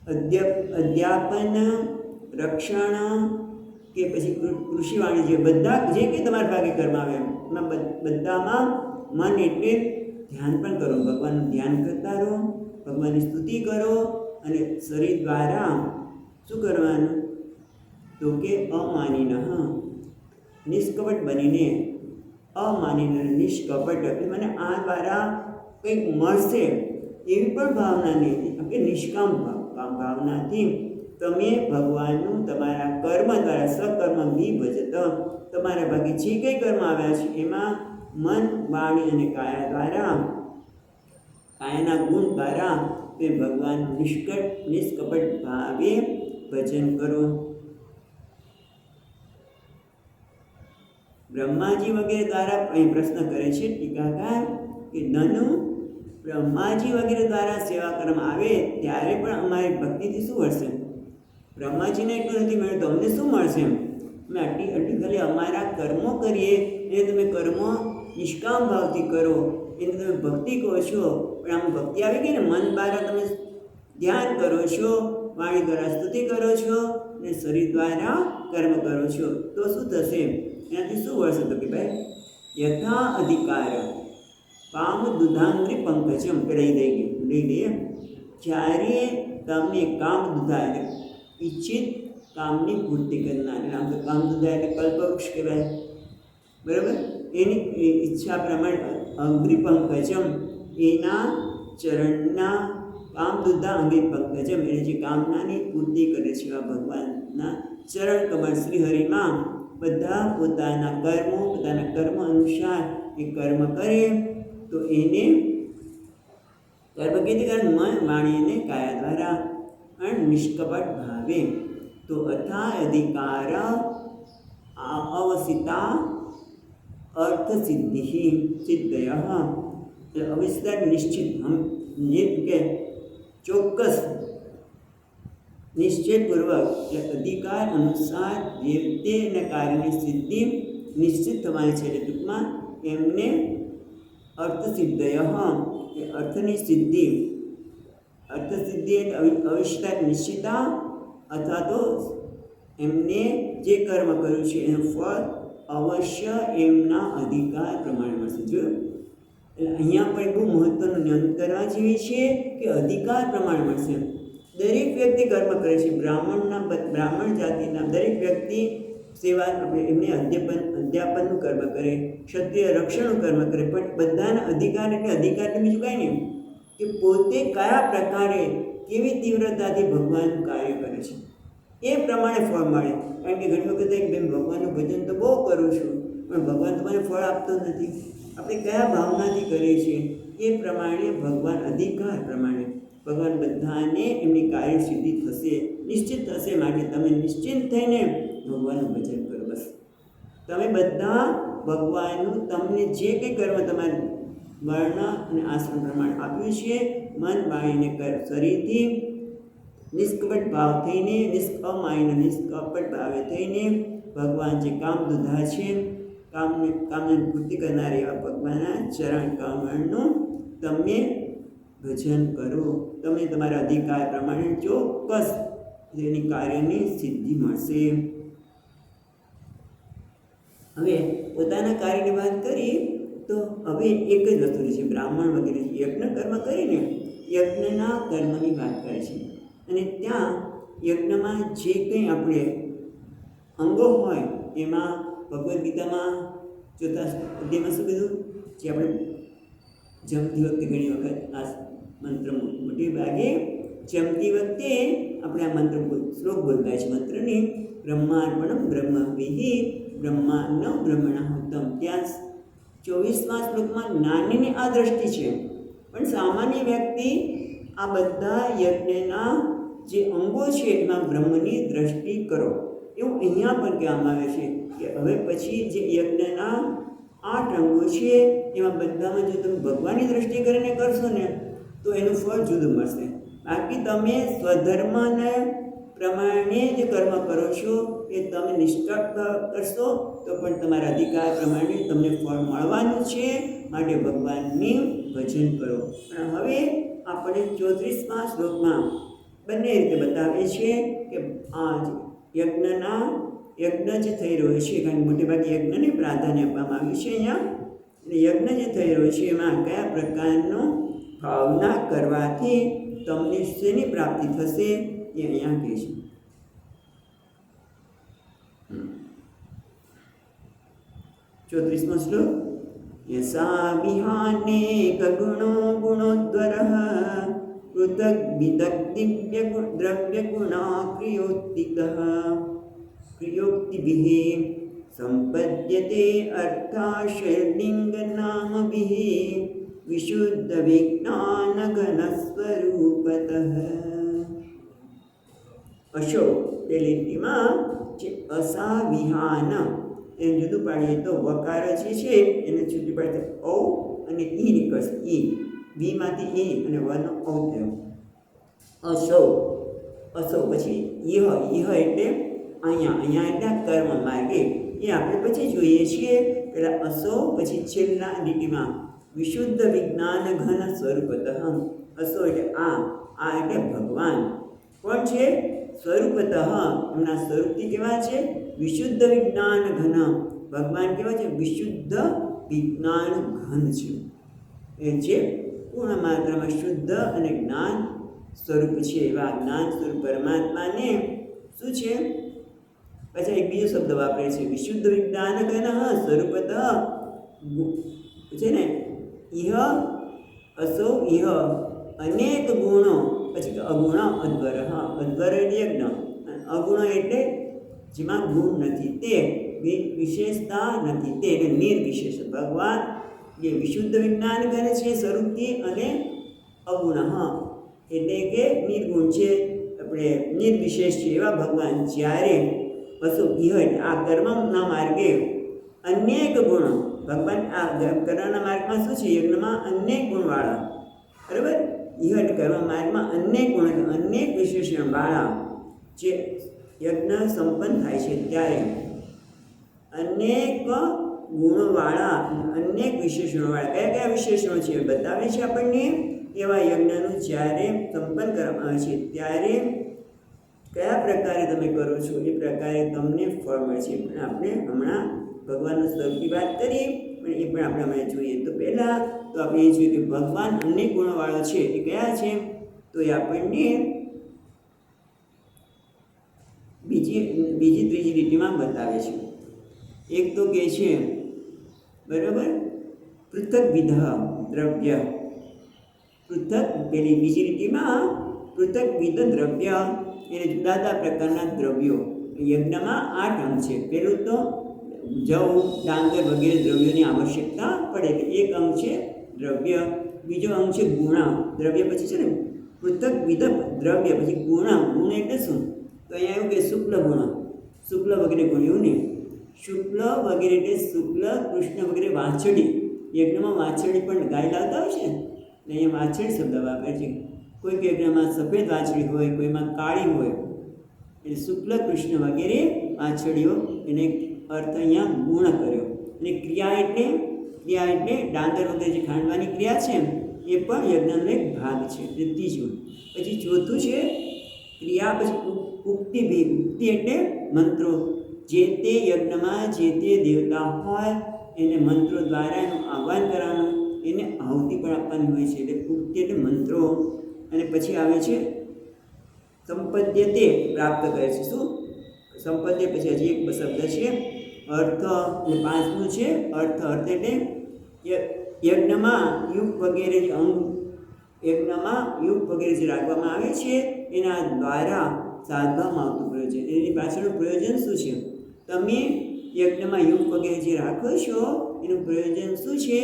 અધ્યાપન, રક્ષણ કે પછી કૃષિ વાણિજ્ય બધા જે કંઈ તમારા ભાગે કર્મ આવે એમાં બધામાં મન એટલે ધ્યાન પણ કરો. ભગવાનનું ધ્યાન કરતા રહો, ભગવાનની સ્તુતિ કરો અને શરીર દ્વારા શું કરવાનું? તો કે અમાનીન, નિષ્કપટ બનીને, અમાનીન નિષ્કપટ, એટલે મને આ દ્વારા કંઈક મળશે એવી પણ ભાવના નહીં, કે નિષ્કામ ભાવનાથી તમે ભગવાનનું તમારા કર્મ દ્વારા સકર્મ વિભજત, તમારા ભાગે જે કંઈ કર્મ આવ્યા છે એમાં મન, વાણી અને કાયા દ્વારા, કાયાના ગુણ દ્વારા તે ભગવાનનું નિષ્કપટ ભાવે ભજન કરો. બ્રહ્માજી વગેરે દ્વારા અહીં પ્રશ્ન કરે છે ટીકાકાર કે નનુ બ્રહ્માજી વગેરે દ્વારા સેવા કરવામાં આવે ત્યારે પણ અમારી ભક્તિથી શું મળશે? બ્રહ્માજીને એટલું નથી મળ્યું તો અમને શું મળશે? અમે આટલી ખાલી અમારા કર્મો કરીએ એને તમે કર્મો નિષ્કામ ભાવથી કરો, એને તમે ભક્તિ કહો છો, પણ આમ ભક્તિ આવી ગઈ ને, મન દ્વારા તમે ધ્યાન કરો છો, વાણી દ્વારા સ્તુતિ કરો છો અને શરીર દ્વારા કર્મ કરો છો, તો શું થશે? એનાથી શું વળશે? તો કે ભાઈ યથા અધિકાર કામ દુધાંગ્રી પંકજમ, લઈ લઈએ. જ્યારે તમને કામ દુધા એટલે ઈચ્છિત કામની પૂર્તિ કરનાર, આમ તો કામ દુધા એટલે કલ્પવૃક્ષ કહેવાય, બરાબર? એની ઈચ્છા પ્રમાણે અંગ્રી પંકજમ, એના ચરણના કામ દુધા અંગ્રી પંકજમ, એટલે જે કામનાની પૂર્તિ કરે છે એવા ભગવાનના ચરણ કમળ શ્રીહરિમાં બધા પોતાના કર્મ અનુસાર એ કર્મ કરે તો એને કર્મ કીધી કારણ મન, વાણી અને કાયા દ્વારા અને નિષ્કપટ ભાવે. તો અથા અધિકાર અવસિતા અર્થ સિદ્ધય, અવિસ્તર નિશ્ચિત, કે ચોક્કસ નિશ્ચયપૂર્વક અધિકાર અનુસાર જે તેને કાર્યની સિદ્ધિ નિશ્ચિત થવાની છે. એટલે ટૂંકમાં એમને અર્થસિદ્ધય, અર્થની સિદ્ધિ, અર્થસિદ્ધિ અવિષ્કાર નિશ્ચિતા, અથવા તો એમને જે કર્મ કર્યું છે એનું ફળ અવશ્ય એમના અધિકાર પ્રમાણે મળશે. જો એટલે અહીંયા પણ બહુ મહત્વનું નોંધ કરવા જેવી છે કે અધિકાર પ્રમાણે મળશે. દરેક વ્યક્તિ કર્મ કરે છે, બ્રાહ્મણ જાતિના દરેક વ્યક્તિ સેવા આપણે એમને અધ્યાપનનું કર્મ કરે, ક્ષત્રિય રક્ષણનું કર્મ કરે, પણ બધાના અધિકાર એટલે અધિકાર એટલે બીજું કાંઈ નહીં કે પોતે કયા પ્રકારે કેવી તીવ્રતાથી ભગવાનનું કાર્ય કરે છે એ પ્રમાણે ફળ મળે. કારણ કે ઘણી વખત એક બેન ભગવાનનું ભજન તો બહુ કરું છું પણ ભગવાન તમારે ફળ આપતો નથી. આપણે કયા ભાવનાથી કરીએ છીએ એ પ્રમાણે ભગવાન અધિકાર પ્રમાણે ભગવાન બધાને એમની કાર્ય સિદ્ધિ થશે, નિશ્ચિત થશે. માટે તમે નિશ્ચિત થઈને ભગવાનનું ભજન કરો. બસ તમે બધા ભગવાનનું તમને જે કંઈ કર્મ તમારે વર્ણ અને આશ્રમ પ્રમાણે આપ્યું છે મન, વાણીને શરીરથી નિષ્કપટ ભાવ થઈને, અમાયને નિષ્કપટ ભાવે થઈને ભગવાન જે કામ દુધા છે, કામને પૂર્તિ કરનાર એવા ભગવાનના ચરણ કમળનું તમે ભજન કરો. તમને તમારા અધિકાર પ્રમાણે ચોક્કસ એની કાર્યની સિદ્ધિ મળશે. હવે પોતાના કાર્યની વાત કરીએ તો હવે એક જ વસ્તુ છે, બ્રાહ્મણ વગેરે યજ્ઞ કર્મ કરીને યજ્ઞના કર્મની વાત કરે છે. અને ત્યાં યજ્ઞમાં જે કંઈ આપણે અંગો હોય એમાં ભગવદ્ ગીતામાં ચોથા અધ્યાયમાં શું કીધું? જે આપણે જમતી વખતે ઘણી વખત આ મંત્ર મોટે ભાગે જમતી વખતે આપણે આ મંત્ર શ્લોક બોલતા છે. મંત્રની બ્રહ્માર્પણમ બ્રહ્મવિહિ બ્રહ્માન્ન બ્રહ્મણાહુતમ. ત્યાં 24મા શ્લોકમાં જ્ઞાનીની આ દ્રષ્ટિ છે, પણ સામાન્ય વ્યક્તિ આ બધા યજ્ઞના જે અંગો છે એમાં બ્રહ્મની દ્રષ્ટિ કરો એવું અહીંયા પણ કહેવામાં આવે છે. કે હવે પછી જે યજ્ઞના 8 અંગો છે એમાં બધામાં જો તમે ભગવાનની દ્રષ્ટિ કરીને કરશો ને તો એનું ફળ જુદું મળશે. બાકી તમે સ્વધર્મને પ્રમાણે જે કર્મ કરો છો એ તમે નિષ્ઠા કરશો તો પણ તમારા અધિકાર પ્રમાણે તમને ફળ મળવાનું છે. માટે ભગવાનની ભજન કરો. પણ હવે આપણે 34મા શ્લોકમાં બંને રીતે બતાવે છે કે આ યજ્ઞ જે થઈ રહ્યો છે, કારણ કે મોટેભાગે યજ્ઞને પ્રાધાન્ય આપવામાં આવ્યું છે અહીંયા. એટલે યજ્ઞ જે થઈ રહ્યો છે એમાં કયા પ્રકારનો ભાવના કરવાથી તમને શેની પ્રાપ્તિ થશે એ અહીંયા કહે છે. 34મો શ્લોક. યસા વિહાનેક ગુણો ગુણોદ્વરઃ પૃથક વિદગ દિવ્ય દ્રવ્ય ગુણા ક્રિયોક્તિભિઃ સંપદ્યતે અર્થાશયલિંગ નામભિઃ વિશુદ્ધ વિજ્ઞાન ઘન સ્વરૂપતઃ. અશો પેલી લીટીમાં જે અસા વિહાન એને જુદું પાડીએ તો વકાર જે છે એને છૂટી પાડીએ ઔ અને ઈ નીકળશે. ઈ વીમાંથી ઈ અને વનો ઔ થયો. અસૌ અસૌ પછી ઇહ એટલે અહીંયા એટલે કર્મ માર્ગે એ આપણે પછી જોઈએ છીએ. પહેલાં અસૌ પછી છેલ્લા લીટીમાં વિશુદ્ધ વિજ્ઞાન ઘન સ્વરૂપતઃ. અસૌ એટલે આ એટલે ભગવાન. કોણ છે? સ્વરૂપતઃ, એમના સ્વરૂપથી કેવા છે? વિશુદ્ધ વિજ્ઞાન ઘન. ભગવાન કેવા છે? વિશુદ્ધ વિજ્ઞાન ઘન છે. એ છે પૂર્ણ માત્રામાં શુદ્ધ અને જ્ઞાન સ્વરૂપ છે. એવા જ્ઞાન સ્વરૂપ પરમાત્માને શું છે? પછી એક બીજો શબ્દ વાપરે છે, વિશુદ્ધ વિજ્ઞાન ઘન સ્વરૂપતઃ છે ને. ઇહ અસૌ ઇહ અનેક ગુણો, પછી અગુણ અદ્વર. અદ્વર એટલે યજ્ઞ, અગુણ એટલે જેમાં ગુણ નથી, તે વિશેષતા નથી, તે એટલે નિર્વિશેષ. ભગવાન જે વિશુદ્ધ વિજ્ઞાન કરે છે સ્વરૂપથી, અને અગુણ એટલે કે નિર્ગુણ છે, આપણે નિર્વિશેષ છે એવા ભગવાન. જ્યારે અસુ ઇહ એટલે આ કર્મના માર્ગે અનેક ગુણો, ભગવાન આ કર્મના માર્ગમાં શું છે? યજ્ઞમાં અનેક ગુણવાળા. બરાબર? ઇહ એટલે કર્મ માર્ગમાં અનેક ગુણ એટલે અનેક વિશેષણવાળા જે યજ્ઞ સંપન્ન થાય છે ત્યારે અનેક ગુણવાળા, અનેક વિશેષણોવાળા. કયા કયા વિશેષણો છે બતાવે છે આપણને. એવા યજ્ઞનું જ્યારે સંપન્ન કરવામાં આવે છે ત્યારે કયા પ્રકારે તમે કરો છો એ પ્રકારે તમને ફળ મળે છે. પણ આપણે હમણાં ભગવાનનું સ્વરૂપની વાત કરીએ, પણ એ પણ આપણે હમણાં જોઈએ. તો પહેલાં તો આપણે એ જોઈએ કે ભગવાન અનેક ગુણવાળો છે. એ કયા છે? તો એ આપણને બીજી ત્રીજી લીટીમાં બતાવે છે. એક તો કહે છે, બરાબર, પૃથક વિધ દ્રવ્ય. પૃથક પેલી બીજી લીટીમાં પૃથક વિધ દ્રવ્ય એને જુદા જુદા પ્રકારના દ્રવ્યો. યજ્ઞમાં 8 અંગ છે. પહેલું તો જવ, ડાંગર વગેરે દ્રવ્યોની આવશ્યકતા પડે. એક અંગ છે દ્રવ્ય. બીજો અંગ છે ગુણ. દ્રવ્ય પછી છે ને પૃથક વિધ દ્રવ્ય, પછી ગુણ. ગુણ એટલે શું? તો અહીંયા એવું કે શુક્લ ગુણ, શુક્લ વગેરે ગુણ. એવું નહીં, શુક્લ વગેરે એટલે શુક્લ, કૃષ્ણ વગેરે. વાછડી, યજ્ઞમાં વાછડી પણ ગાય લાવતા હોય છે ને, અહીંયા વાછડી શબ્દ વાપરે છે. કોઈક યજ્ઞમાં સફેદ વાછડી હોય, કોઈમાં કાળી હોય, એટલે શુક્લ કૃષ્ણ વગેરે વાછડીઓ. એને અર્થ અહીંયા ગુણ કર્યો. અને ક્રિયા એટલે ડાંગર વગેરે જે ખાંડવાની ક્રિયા છે એ પણ યજ્ઞનો એક ભાગ છે. એટલે ત્રીજું. પછી ચોથું છે ક્રિયા, પછી ઉક્તિ. ઉક્તિ એટલે મંત્રો. જે તે યજ્ઞમાં જે તે દેવતા હોય એને મંત્રો દ્વારા એનું આહ્વાન કરવાનું, એને આહુતિ પણ આપવાની હોય છે. એટલે ઉક્તિ એટલે મંત્રો. અને પછી આવે છે સંપદ્યતે, પ્રાપ્ત કરે છે. શું? સંપદ્ય. પછી હજી એક શબ્દ છે અર્થ. અને પાંચમું છે અર્થ. અર્થ એટલે યજ્ઞમાં યુગ વગેરે જે અંગ, યજ્ઞમાં યુગ વગેરે જે રાખવામાં આવે છે એના દ્વારા સાધવામાં આવતું પ્રયોજન. એની પાછળનું પ્રયોજન શું છે? તમે યજ્ઞમાં યુગ વગેરે જે રાખો છો એનું પ્રયોજન શું છે?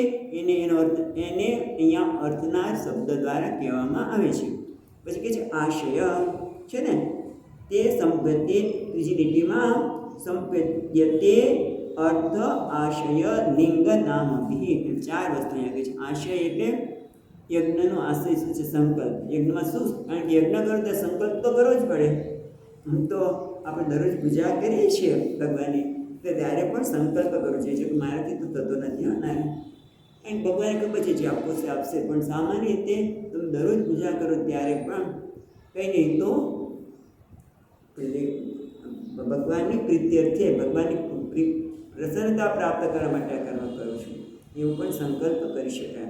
એનો અર્થ એને અહીંયા અર્થના શબ્દ દ્વારા કહેવામાં આવે છે. પછી કહે છે આશય છે ને, તે સંપદ્ય. ત્રીજી લીટીમાં સંપદ્યતે અર્થ આશય લિંગ નામભિઃ. 4 વસ્તુ અહીંયા કહે છે. આશય એટલે યજ્ઞનો આશય શું છે? સંકલ્પ. યજ્ઞમાં શું? કારણ કે યજ્ઞ કરો તો સંકલ્પ તો કરવો જ પડે. તો આપણે દરરોજ પૂજા કરીએ છીએ ભગવાનની, તો ત્યારે પણ સંકલ્પ કરવો જોઈએ કે મારાથી તો થતો નથી. ના, અને ભગવાને ખબર છે જે આપવો છે આપશે. પણ સામાન્ય રીતે તમે દરરોજ પૂજા કરો ત્યારે પણ કંઈ નહીં તો ભગવાનની પ્રીત્યર્થે, ભગવાનની પ્રસન્નતા પ્રાપ્ત કરવા માટે કર્મ કરું છું એવું પણ સંકલ્પ કરી શકાય.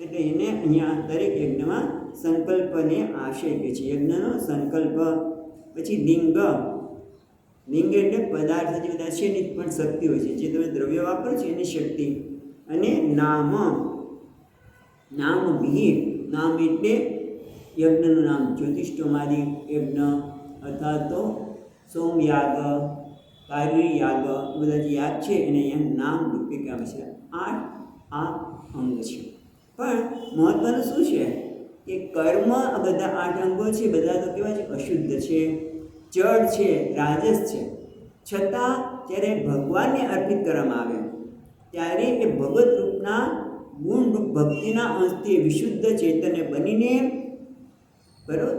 એટલે એને અહીંયા દરેક યજ્ઞમાં સંકલ્પને આશય કહે છે, યજ્ઞનો સંકલ્પ. પછી લિંગ એટલે પદાર્થ જે બધા છે એની પણ શક્તિ હોય છે, જે તમે દ્રવ્ય વાપરો છો એની શક્તિ. અને નામ વિહિર, નામ એટલે યજ્ઞનું નામ, જ્યોતિષ્ઠોમાદિ યજ્ઞ અથવા તો સોમયાગ, કાર્યયાગ, બધા જે યાગ છે એને અહીંયા નામ રૂપે કહેવાય છે. 8 આ અંગ છે. પણ મહત્વનું શું છે કે કર્મ, આ બધા 8 અંગો છે બધા તો કેવા છે? અશુદ્ધ છે, જડ છે, રાજસ છે. છતાં જ્યારે ભગવાનને અર્પિત કરવામાં આવે ત્યારે એ ભગવત રૂપના ગુણરૂપ ભક્તિના અંશથી વિશુદ્ધ ચૈતન્ય બનીને, બરાબર,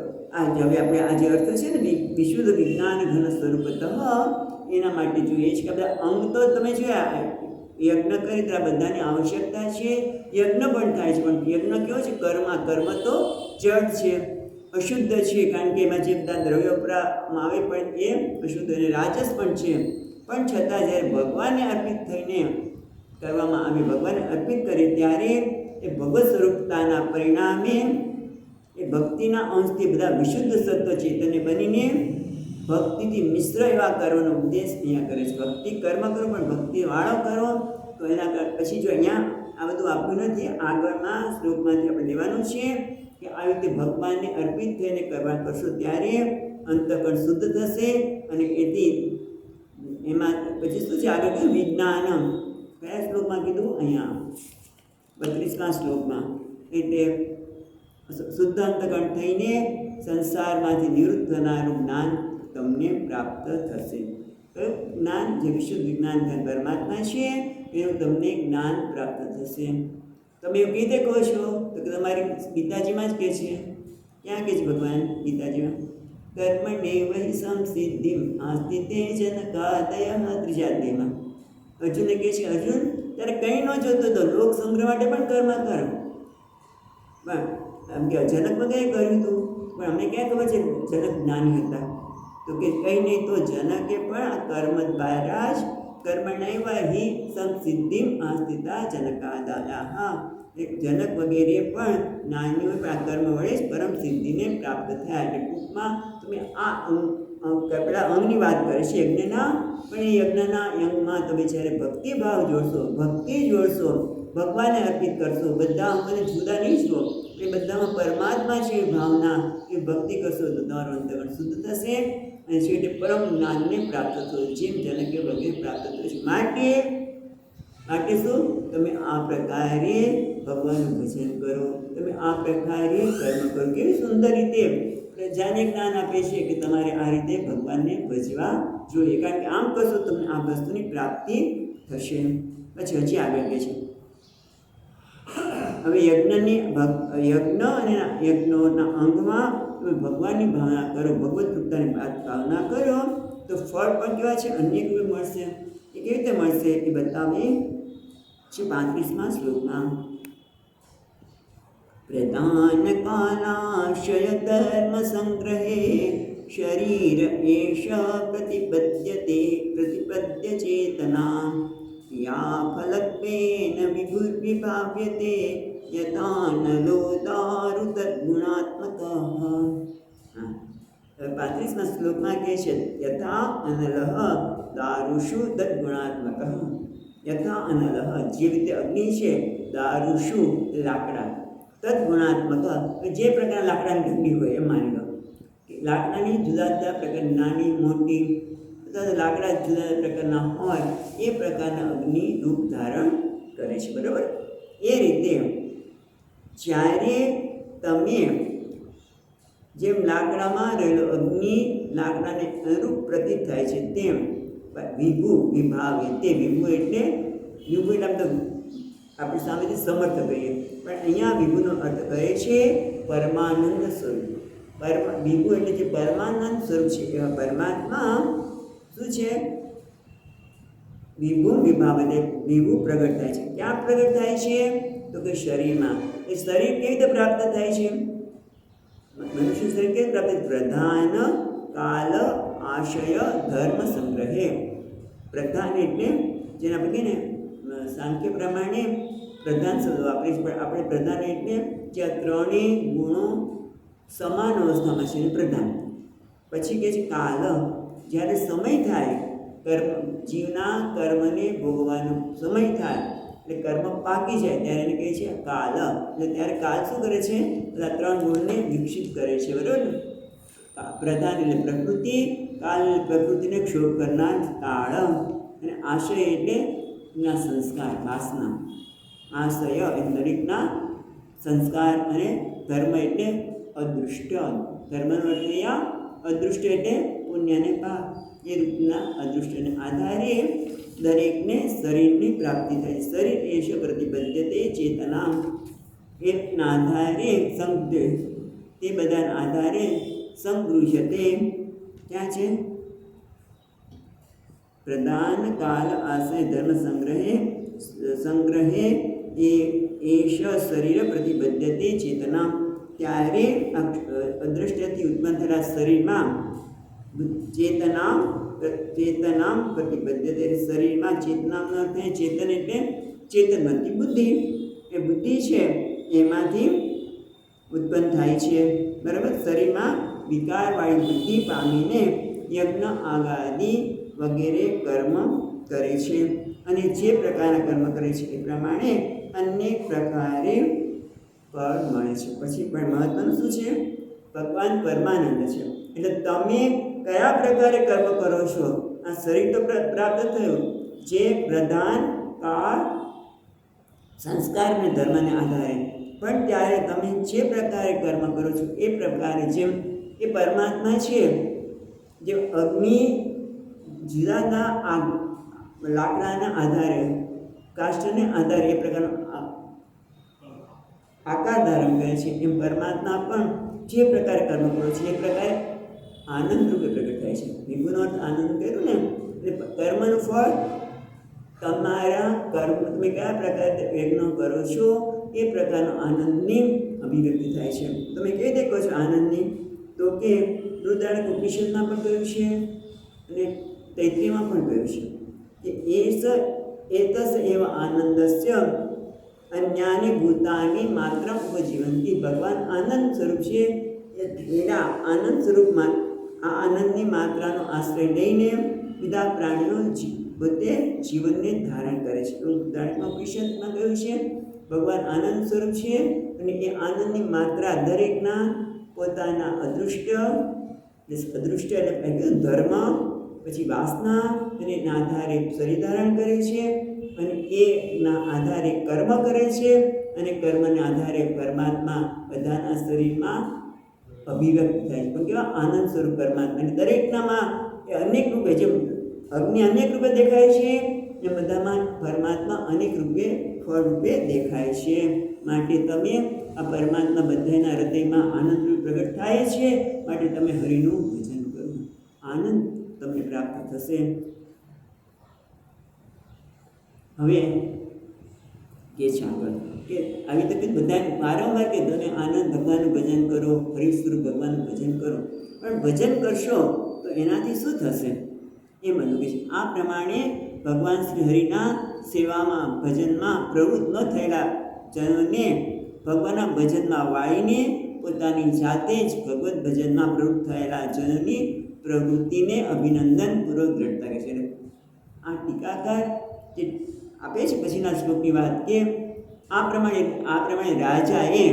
હવે આપણે આ જે અર્થ છે ને વિશુદ્ધ વિજ્ઞાન ઘન સ્વરૂપતઃ, એના માટે જોઈએ છે કે બધા અંગ તો તમે જોયા, યજ્ઞ કરી ત્યાં બધાની આવશ્યકતા છે, યજ્ઞ પણ થાય છે. પણ યજ્ઞ કેવો છે? કર્મ તો જડ છે, અશુદ્ધ છે, કારણ કે એમાં જે બધા દ્રવ્ય વપરાવામાં આવે પણ એ અશુદ્ધ અને રાજસ પણ છે. પણ છતાં જ્યારે ભગવાનને અર્પિત થઈને કરવામાં આવે, ભગવાનને અર્પિત કરે ત્યારે એ ભગવત સ્વરૂપતાના પરિણામે એ ભક્તિના અંશથી બધા વિશુદ્ધ સત્વ ચૈતન્ય બનીને ભક્તિથી મિશ્ર એવા કર્મનો ઉપદેશ અહીંયા કરે છે. ભક્તિ કર્મ કરો પણ ભક્તિવાળો કરો. તો એના પછી જો અહીંયા આ બધું આપ્યું નથી, આગળના શ્લોકમાંથી આપણે લેવાનું છે કે આવી રીતે ભગવાનને અર્પિત થઈને કરવા કરશો ત્યારે અંતઃકરણ શુદ્ધ થશે. અને એથી એમાં પછી શું છે આગળ કયું? વિજ્ઞાન. કયા શ્લોકમાં કીધું? અહીંયા 32મા શ્લોકમાં. એટલે શુદ્ધ અંતઃકરણ થઈને સંસારમાંથી નિવૃત્ત થનારું જ્ઞાન તમને પ્રાપ્ત થશે. કયું જ્ઞાન? જે વિશુદ્ધ વિજ્ઞાન પરમાત્મા છે એનું તમને જ્ઞાન પ્રાપ્ત થશે. તમે એવું કઈ રીતે કહો છો? તો કે તમારી ગીતાજીમાં જ કહે છે. ક્યાં કહે છે ભગવાન ગીતાજીમાં? કર્મણેવ હિ સંસિદ્ધિમ આસ્તિતે જનકાદયઃ. 3જા અધ્યાયમાં અર્જુનને કહે છે, અર્જુન ત્યારે કંઈ ન જોતો તો લોક સંગ્રહ માટે પણ કર્મ કરો. પણ એમ કે જનક વગેરે કર્યું હતું, પણ અમને ક્યાં ખબર છે જનક જ્ઞાની હતા? તો કે કંઈ નહીં, તો જનકે પણ આ કર્મ દ્વારા જ કર્મણૈવ હિ સંસિદ્ધિમ આસ્થિતા જનકાદયઃ. જનક વગેરે પણ જ્ઞાનીઓ પણ આ કર્મ વડે જ પરમ સિદ્ધિને પ્રાપ્ત થયા. એટલે ટૂંકમાં તમે આ પેલા અંગની વાત કરે છે યજ્ઞના, પણ એ યજ્ઞના અંગમાં તમે જ્યારે ભક્તિભાવ જોડશો, ભક્તિ જોડશો, ભગવાનને અર્પિત કરશો, બધા અંગોને જુદા નહીં છો, એ બધામાં પરમાત્મા છે ભાવના, એ ભક્તિ કરશો તો તમારું અંતઃકરણ શુદ્ધ થશે અને છેવટે પરમ જ્ઞાનને પ્રાપ્ત થશે, જેમ જનકે વગેરે પ્રાપ્ત થશે. માટે શું? તમે આ પ્રકારે ભગવાનનું ભજન કરો, તમે આ પ્રકારે કર્મ કરો. કેવી સુંદર રીતે પ્રજાને જ્ઞાન આપે છે કે તમારે આ રીતે ભગવાનને ભજવા જોઈએ, કારણ કે આમ કરશો તમને આ વસ્તુની પ્રાપ્તિ થશે. પછી હજી આગળ કહે છે, હવે યજ્ઞ અને યજ્ઞોના અંગમાં તમે ભગવાનની ભાવના કરો, ભગવત રૂપતાની ભાવના કરો તો ફળ પણ કેવા છે? અન્ય કેવી મળશે? એ કેવી રીતે મળશે એ બતાવે છે 35મા શ્લોકમાં. પ્રધાન કાલાશય ધર્મ સંગ્રહે શરીર એષ પ્રતિપદ્ય ચેતના યા ફલત્વેન વિભુર્વિભાવ્યતે યથાનલો દારુ તદ્ગુણાત્મકઃ. 35મા શ્લોકમાં કહે છે, યથા અનલઃ દારુષુ તદ્ગુણાત્મકઃ. યથા અનલઃ, જે રીતે અગ્નિ છે, દારુષુ લાકડા, તદ્ગુણાત્મક જે પ્રકારના લાકડાની ઠંડી હોય એમ માની લો કે લાકડાની જુદા જુદા પ્રકારની નાની મોટી અથવા લાકડા જુદા જુદા પ્રકારના હોય એ પ્રકારના અગ્નિ રૂપ ધારણ કરે છે. બરાબર? એ રીતે જ્યારે તમે જેમ લાકડામાં રહેલો અગ્નિ લાકડાને અનુરૂપ પ્રતીત થાય છે તેમ વિભુ વિભાવે, તે વિભુ એટલે તો આપણી સામેથી સમર્થ કહીએ, પણ અહીંયા વિભુનો અર્થ કહે છે પરમાનંદ સ્વરૂપ. વિભુ એટલે જે પરમાનંદ સ્વરૂપ છે એવા પરમાત્મા શું છે? વિભુ વિભાવે, વિભુ પ્રગટ થાય છે. ક્યાં પ્રગટ થાય છે? તો કે શરીરમાં. એ શરીર કેવી રીતે પ્રાપ્ત થાય છે? મનુષ્ય શરીર કેવી પ્રાપ્ત? પ્રધાન કાલ આશય ધર્મ સંગ્રહે. પ્રધાન એટલે જેને આપણે કહીએ ને સાંખ્ય પ્રમાણે પ્રધાન શબ્દ વાપરીએ છીએ, પણ આપણે પ્રધાન એટલે જ્યાં ત્રણેય ગુણો સમાન અવસ્થામાં છે એને પ્રધાન. પછી કહે છે કાલ, જ્યારે સમય થાય જીવના કર્મને ભોગવાનો સમય થાય એટલે કર્મ પાકી જાય ત્યારે એને કહે છે કાલ. એટલે ત્યારે કાલ શું કરે છે? બધા ત્રણ ગુણને વિકસિત કરે છે, બરાબર ને? પ્રધાન એટલે પ્રકૃતિ, કાલ એટલે પ્રકૃતિને ક્ષોભ કરનાર કાળ, અને આશય એટલે ના સંસ્કાર વાસના. આશય એ દરેકના સંસ્કાર, અને ધર્મ એટલે અદૃષ્ટ. ધર્મનો અર્થ અહીંયા અદૃષ્ટ એટલે પુણ્ય અને પાપ. એ રૂપના અદૃષ્ટને આધારે દરેકને શરીરની પ્રાપ્તિ થાય. શરીર એશ પ્રતિબદ્ધતે ચેતના, એકના આધારે તે બધાના આધારે સંગૃહ્યતે. ક્યાં છે? પ્રધાન કાલ આશય ધર્મ સંગ્રહે એશ શરીર પ્રતિબદ્ધતે ચેતના. ત્યારે અદૃષ્ટથી ઉત્પન્ન થયેલા શરીરમાં ચેતના પ્રતિબદ્ધતે, શરીરમાં ચેતનાનો અર્થ છે ચેતન એટલે ચેતનવંતી બુદ્ધિ. એ બુદ્ધિ છે એમાંથી ઉત્પન્ન થાય છે, બરાબર? શરીરમાં વિકારવાળી બુદ્ધિ પામીને યજ્ઞ આગાદી વગેરે કર્મ કરે છે, અને જે પ્રકારના કર્મ કરે છે એ પ્રમાણે અનેક પ્રકારે ફળ મળે છે. પછી પણ મહત્વનું શું છે? ભગવાન પરમાનંદ છે. એટલે તમે કયા પ્રકારે કર્મ કરો છો? આ શરીર તો પ્રાપ્ત થયું, જે પ્રધાન કાળ સંસ્કાર અને ધર્મને આધારે, પણ ત્યારે તમે જે પ્રકારે કર્મ કરો છો એ પ્રકારે જેમ એ પરમાત્મા છે, જે અગ્નિ જુદાના લાકડાના આધારે, કાષ્ઠને આધારે એ પ્રકારનો આકાર ધારણ કરે છે, એમ પરમાત્મા પણ જે પ્રકારે કર્મ કરો છે એ પ્રકારે આનંદ રૂપે પ્રગટ થાય છે. વિભુનો અર્થ આનંદ કર્યું ને, એટલે કર્મનું ફળ તમારા કર્મ, તમે કયા પ્રકારે યજ્ઞ કરો છો એ પ્રકારનો આનંદની અભિવ્યક્તિ થાય છે. તમે કઈ રીતે કહો છો આનંદની? તો કે રુદ્રાણી ઉપનિષદમાં પણ કહ્યું છે અને તૈત્રીયમાં પણ કહ્યું છે કે એતસ એવ આનંદસ્ય અન્યાની ભૂતાની માત્ર ઉપજીવંતી. ભગવાન આનંદ સ્વરૂપ છે, એના આનંદ સ્વરૂપમાં આ આનંદની માત્રાનો આશ્રય લઈને બધા પ્રાણીઓ પોતે જીવનને ધારણ કરે છે. ઉદાહરણમાં ઉપનિષદમાં કહ્યું છે ભગવાન આનંદ સ્વરૂપ છે, અને એ આનંદની માત્રા દરેકના પોતાના અદૃષ્ટ એટલે ધર્મ, પછી વાસના, અને એના આધારે શરીર ધારણ કરે છે, અને એના આધારે કર્મ કરે છે, અને કર્મના આધારે પરમાત્મા બધાના શરીરમાં અભિવ્યક્ત થાય છે. પણ કેવા આનંદ સ્વરૂપ પરમાત્મા, અને દરેકનામાં એ અનેક રૂપે, જેમ અગ્નિ અનેક રૂપે દેખાય છે એ બધામાં પરમાત્મા અનેક રૂપે ફળ રૂપે દેખાય છે. માટે તમે આ પરમાત્મા બધાના હૃદયમાં આનંદ રૂપે પ્રગટ થાય છે, માટે તમે હરિનું ભજન કરો, આનંદ તમને પ્રાપ્ત થશે. હવે કે છે આગળ કે આવી રીતે બધાને વારંવાર કે તમે આનંદ ભગવાનનું ભજન કરો, હરિ સ્વરૂપ ભગવાનનું ભજન કરો, પણ ભજન કરશો તો એનાથી શું થશે એ બધું કે છે. આ પ્રમાણે ભગવાન શ્રી હરિના સેવામાં ભજનમાં પ્રવૃત્ત ન થયેલા જનોને ભગવાનના ભજનમાં વાળીને પોતાની જાતે જ ભગવત ભજનમાં પ્રવૃત્ત થયેલા જનોની પ્રવૃત્તિને અભિનંદનપૂર્વક દ્રઢતા કહે છે. આ ટીકાકાર જે આપે છે પછીના શ્લોકની વાત કે આ પ્રમાણે રાજાએ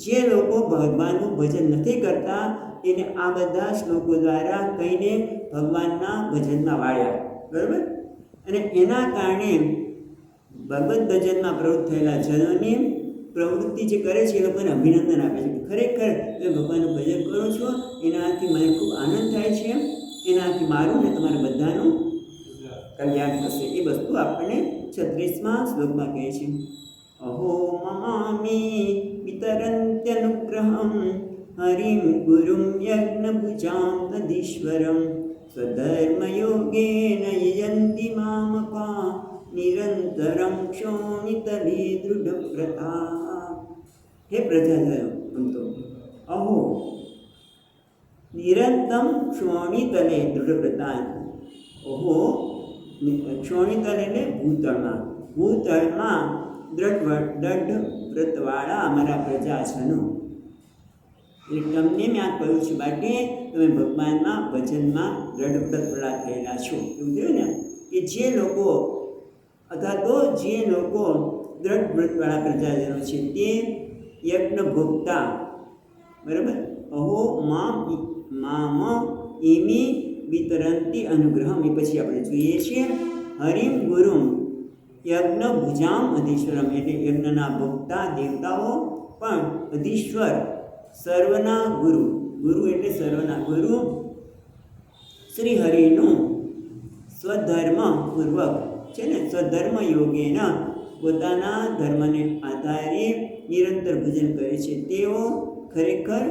જે લોકો ભગવાનનું ભજન નથી કરતા એને આ બધા શ્લોકો દ્વારા કહીને ભગવાનના ભજનમાં વાળ્યા, બરાબર? અને એના કારણે ભગવત ભજનમાં પ્રવૃત્ત થયેલા જનોની પ્રવૃત્તિ જે કરે છે એ લોકોને અભિનંદન આપે છે. ખરેખર તમે ભગવાનનું ભજન કરો છો, એનાથી મને ખૂબ આનંદ થાય છે, એનાથી મારું ને તમારા બધાનું કલ્યાણ થશે. એ વસ્તુ આપણને 36મા શ્લોકમાં કહે છે. અહો મમામી વિતરંત્યનુગ્રહમ હરિમ ગુરુમ યજ્ઞભુજામ તદીશ્વરમ સ્વધર્મયોગેન યયંતિ મામકા નિરંતરમ ક્ષોણિતલે દૃઢવ્રતા. હે પ્રજાજનો, તો અહો નિરંતમ ક્ષોણિતલે દૃઢવ્રતા. ઓહો ક્ષોણિતલ એટલે ભૂતળમાં દ્રઢ વ્રતવાળા અમારા પ્રજાજનો. એટલે તમને મેં આ કહ્યું છું માટે તમે ભગવાનમાં ભજનમાં દ્રઢ વ્રતવાળા થયેલા છો. એવું થયું ને કે જે લોકો અથવા તો જે લોકો દ્રઢ વ્રતવાળા પ્રજાજનો છે તે યજ્ઞ ભોગતા, બરાબર, અહો મામ ઇમી વિતરંતી અનુગ્રહમ. એ પછી આપણે જોઈએ છીએ હરિમ ગુરુમ યજ્ઞ ભુજામ અધીશ્વરમ, એટલે યજ્ઞના ભોગતા દેવતાઓ પણ અધીશ્વર સર્વના ગુરુ, ગુરુ એટલે સર્વના ગુરુ શ્રી હરિનું સ્વધર્મ પૂર્વક છે ને, સ્વધર્મ યોગેન પોતાના ધર્મને આધારે નિરંતર ભજન કરે છે. તેઓ ખરેખર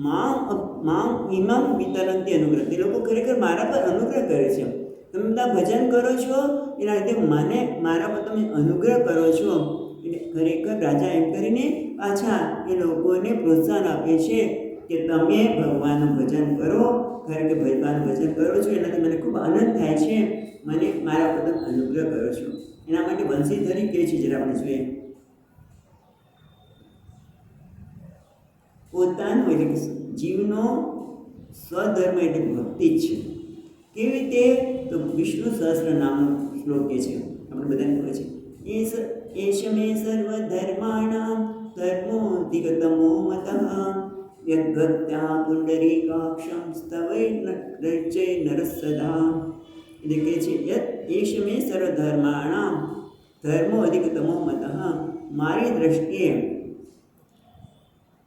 મામ ઇમામ વિતરંતી અનુગ્રહ, તે લોકો ખરેખર મારા પર અનુગ્રહ કરે છે. તમે બધા ભજન કરો છો એના લીધે મને મારા પર તમે અનુગ્રહ કરો છો. એટલે ખરેખર રાજા એમ કરીને પાછા એ લોકોને પ્રોત્સાહન આપે છે કે તમે ભગવાનનું ભજન કરો, ખરેખર ભગવાનનું ભજન કરો છો એનાથી મને ખૂબ આનંદ થાય છે, મને મારા પર તમે અનુગ્રહ કરો છો. એના માટે બંસીધરી કહે છે, જરા આપણે જોઈએ. પોતાનો એટલે કે જીવનો સ્વધર્મ એટલે ભક્તિ જ છે. કેવી રીતે? તો વિષ્ણુ સહસ્ત્ર નામનો શ્લોક છે, આપણે બધાને ખબર છે. એશ મે સર્વધર્માણામ ધર્મોધિગતમો મતઃ યદ્ગત્યા પુંડરીકાક્ષમ સ્તવૈર્નૃત્ય નરસદા. એટલે કહે છે યદ એશ મે સર્વધર્માણામ ધર્મો અધિગતમો મતઃ, મારી દ્રષ્ટિએ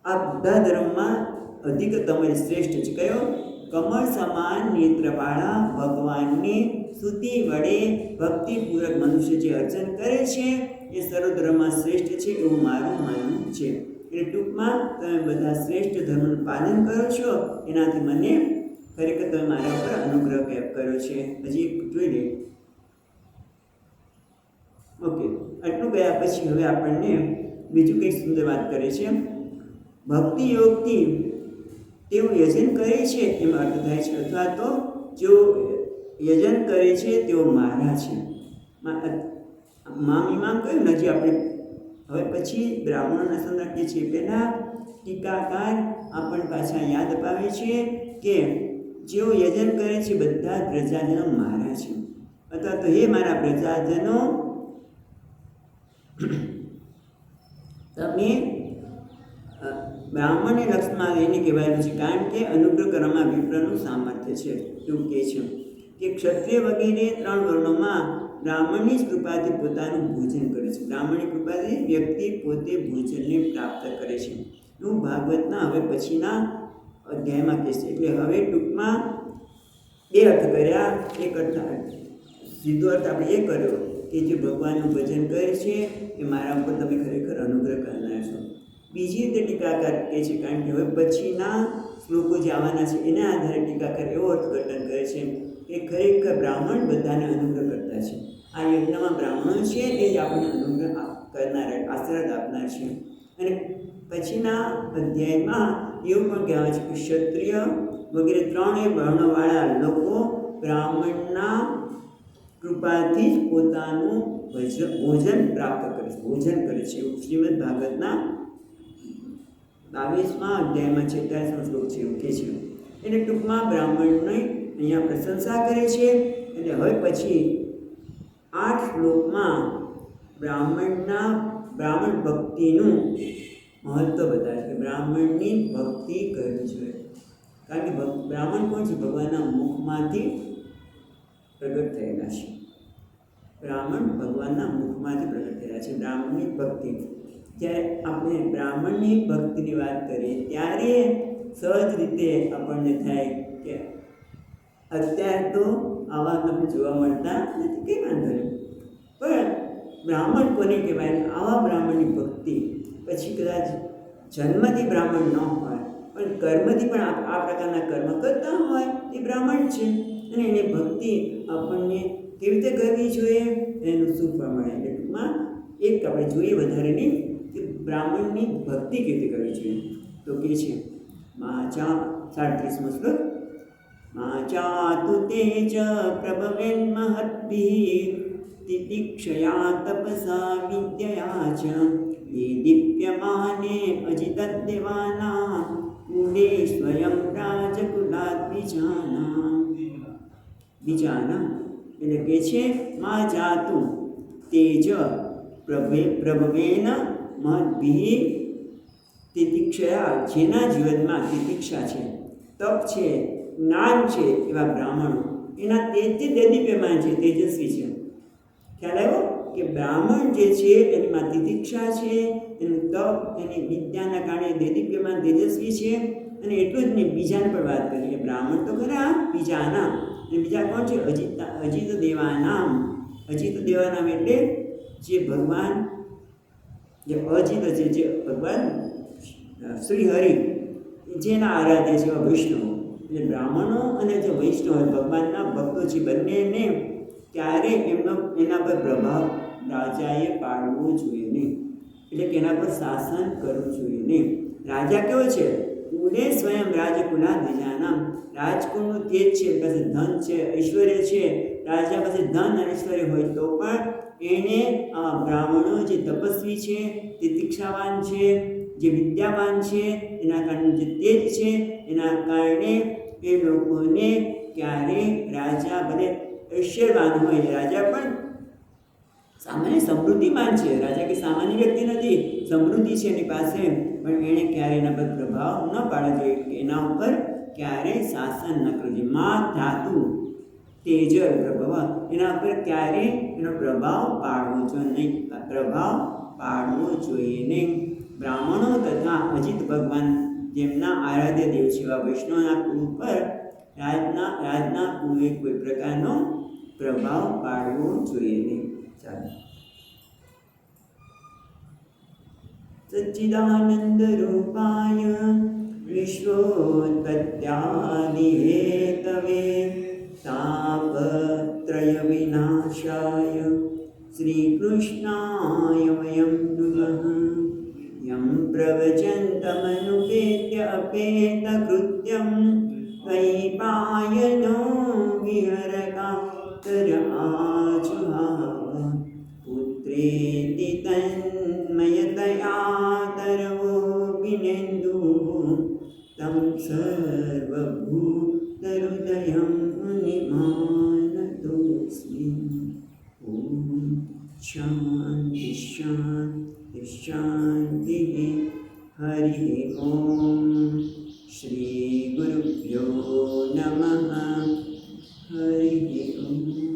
આ બધા ધર્મમાં અધિકતમ શ્રેષ્ઠ છે. કયો? કમળ સમાન નેત્રવાળા ભગવાનની સ્તુતિ વડે ભક્તિપૂર્વક મનુષ્ય જે અર્ચન કરે છે એ સર્વધર્મમાં શ્રેષ્ઠ છે એવું મારું માનવું છે. એટલે ટૂંકમાં તમે બધા શ્રેષ્ઠ ધર્મનું પાલન કરો છો, એનાથી મને ખરેખર તમે મારા પર અનુગ્રહ કર્યો છે. હજી જોઈ લઈએ. ઓકે, આટલું ગયા પછી હવે આપણને બીજું કંઈક સુંદર વાત કરે છે. ભક્તિ યોગથી તેઓ યજન કરે છે એમ અર્થ થાય છે, અથવા તો જેઓ યજન કરે છે તેઓ મારા છે. મામીમાં કહ્યું હજી આપણે હવે પછી બ્રાહ્મણોના સંદર્ભે છે. પહેલાં ટીકાકાર આપણને પાછા યાદ અપાવે છે કે જેઓ યજન કરે છે બધા પ્રજાજનો મારા છે, અથવા તો હે મારા પ્રજાજનો તમે બ્રાહ્મણને લક્ષમાં લઈને કહેવાયેલું છે, કારણ કે અનુગ્રહ કરવામાં વિપ્રનું સામર્થ્ય છે. એવું કહે છે કે ક્ષત્રિય વગેરે 3 વર્ણોમાં બ્રાહ્મણની જ કૃપાથી પોતાનું ભોજન કરે છે. બ્રાહ્મણની કૃપાથી વ્યક્તિ પોતે ભોજનને પ્રાપ્ત કરે છે. એવું ભાગવતના હવે પછીના અધ્યાયમાં કહેશે. એટલે હવે ટૂંકમાં 2 અર્થ કર્યા. એક અર્થ સીધો અર્થ આપણે એ કર્યો કે જે ભગવાનનું ભજન કરે છે એ મારા ઉપર તમે ખરેખર અનુગ્રહ કરનાર છો. બીજી રીતે ટીકાકાર કહે છે, કારણ કે હવે પછીના શ્લોકો જે આવવાના છે એના આધારે ટીકાકાર એવો અર્થઘટન કરે છે કે ખરેખર બ્રાહ્મણ બધાને અનુગ્રહ કરતા છે. આ યજ્ઞમાં બ્રાહ્મણો છે એ જ આપણને અનુગ્રહ કરનાર, આશીર્વાદ આપનાર છે. અને પછીના અધ્યાયમાં એવું પણ કહેવાય છે કે ક્ષત્રિય વગેરે 3 વર્ણવાળા લોકો બ્રાહ્મણના કૃપાથી જ પોતાનું ભોજન પ્રાપ્ત કરે છે, ભોજન કરે છે. એવું શ્રીમદ ભાગવતના 22મા અધ્યાયમાં 46મો શ્લોક છે એવું કહે છે. એટલે ટૂંકમાં બ્રાહ્મણની અહીંયા પ્રશંસા કરે છે. એટલે હવે પછી 8 શ્લોકમાં બ્રાહ્મણ ભક્તિનું મહત્વ બતાવે છે. બ્રાહ્મણની ભક્તિ કરવી જોઈએ, કારણ કે બ્રાહ્મણ કોણ છે? ભગવાનના મુખમાંથી પ્રગટ થયેલા છે. બ્રાહ્મણ ભગવાનના મુખમાંથી પ્રગટ થયેલા છે. બ્રાહ્મણની ભક્તિ, જ્યારે આપણે બ્રાહ્મણની ભક્તિની વાત કરીએ ત્યારે સહજ રીતે આપણને થાય કે અત્યારે તો આવા તમને જોવા મળતા નથી, કંઈ વાંધો નહીં, પણ બ્રાહ્મણ કોને કહેવાય? આવા બ્રાહ્મણની ભક્તિ. પછી કદાચ જન્મથી બ્રાહ્મણ ન હોય પણ કર્મથી પણ આ પ્રકારના કર્મ કરતા હોય એ બ્રાહ્મણ છે. અને એની ભક્તિ આપણને કેવી રીતે કરવી જોઈએ એનું શું ફળ મળે. એટલે ટૂંકમાં એક આપણે જોઈએ વધારેની કે બ્રાહ્મણની ભક્તિ કેવી રીતે કરવી જોઈએ. તો કે છે 37મો શ્લોક, ચાતુ તેજ પ્રભવેન મહદ્ભિ तितिक्षया तपसा विद्यया च ये दीप्यमाने अजितद्देवानां कुले स्वयं राजकुलात् बीजाना એટલે કે છે મા જાતું તેજ પ્રભવેન મહદ્ભિઃ તિતિક્ષયા જેના જીવનમાં તિતિક્ષા છે, તપ છે, જ્ઞાન છે એવા બ્રાહ્મણો એના તેજથી દેદીપ્યમાન છે, તેજસ્વી છે. ખ્યાલ આવ્યો કે બ્રાહ્મણ જે છે એમાં તિતિક્ષા છે, એનું તપ, એની વિદ્યાના કારણે દેદીપ્યમાન તેજસ્વી છે. અને એટલું જ નહીં, બીજાને પણ વાત કરીએ. બ્રાહ્મણ તો ખરા, બીજાના અને બીજા કોણ છે? અજિત દેવાનામ. અજિત દેવાનામ એટલે જે ભગવાન, જે અજિત છે, જે ભગવાન શ્રી હરિ જેના આરાધ્ય છે એવા વૈષ્ણવો. એટલે બ્રાહ્મણો અને જે વૈષ્ણવ ભગવાનના ભક્તો છે, બંનેને ત્યારે એના પર પ્રભાવ રાજાએ પાડવો જોઈએ નહીં, એટલે કે એના પર શાસન કરવું જોઈએ નહીં. રાજા કેવો છે? કુલે સ્વયં રાજકુલા દ્વિજાનામ. રાજકુળનું તેજ છે, પાસે ધન છે, ઐશ્વર્ય છે. રાજા પાસે ધન અને ઐશ્વર્ય હોય તો પણ એને આ બ્રાહ્મણો જે તપસ્વી છે, તિતિક્ષાવાન છે, જે વિદ્યાવાન છે, એના કારણે જે તેજ છે, એના કારણે એ લોકોને ક્યારે રાજા ભલે ઐશ્વર્યવાન હોય, રાજા પણ સામાન્ય સમૃદ્ધિમાન છે, રાજા કે સામાન્ય વ્યક્તિ નથી, સમૃદ્ધિ છે એની પાસે, પણ એણે ક્યારે એના પર પ્રભાવ ન પાડવો જોઈએ, એના ઉપર ક્યારેય શાસન ન કરવું જોઈએ. મા ધાતુ તેજ પ્રભાવ, એના ઉપર ક્યારેય એનો પ્રભાવ પાડવો જોઈએ નહીં. બ્રાહ્મણો તથા અજિત ભગવાન જેમના આરાધ્ય દેવ છે એવા વૈષ્ણવના કુળ પર રાજના કુળે કોઈ પ્રકારનો પ્રભાવ પાડવો જોઈએ નહીં. ચાલો. સચ્ચિદાનંદ રૂપાય વિશ્વોત્પત્યાદિહેતવે તાપત્રય વિનાશાય શ્રી કૃષ્ણાય વયં નમઃ. યં પ્રવચन्तમનુપેત્ય અપેતકૃત્યં વૈપાયનો વિહરકાતર આजुहाव પુત્રેતિ તન્મયતયા તરવો વિનેन्दુઃ तं સર્વભૂતહૃદયં નિમાનતોऽસ્મિ. ઓમ શાંતિ શાંતિ શાંતિ. હરિ ઓમ. શ્રી ગુરુભ્યો નમઃ. હરિ ઓમ.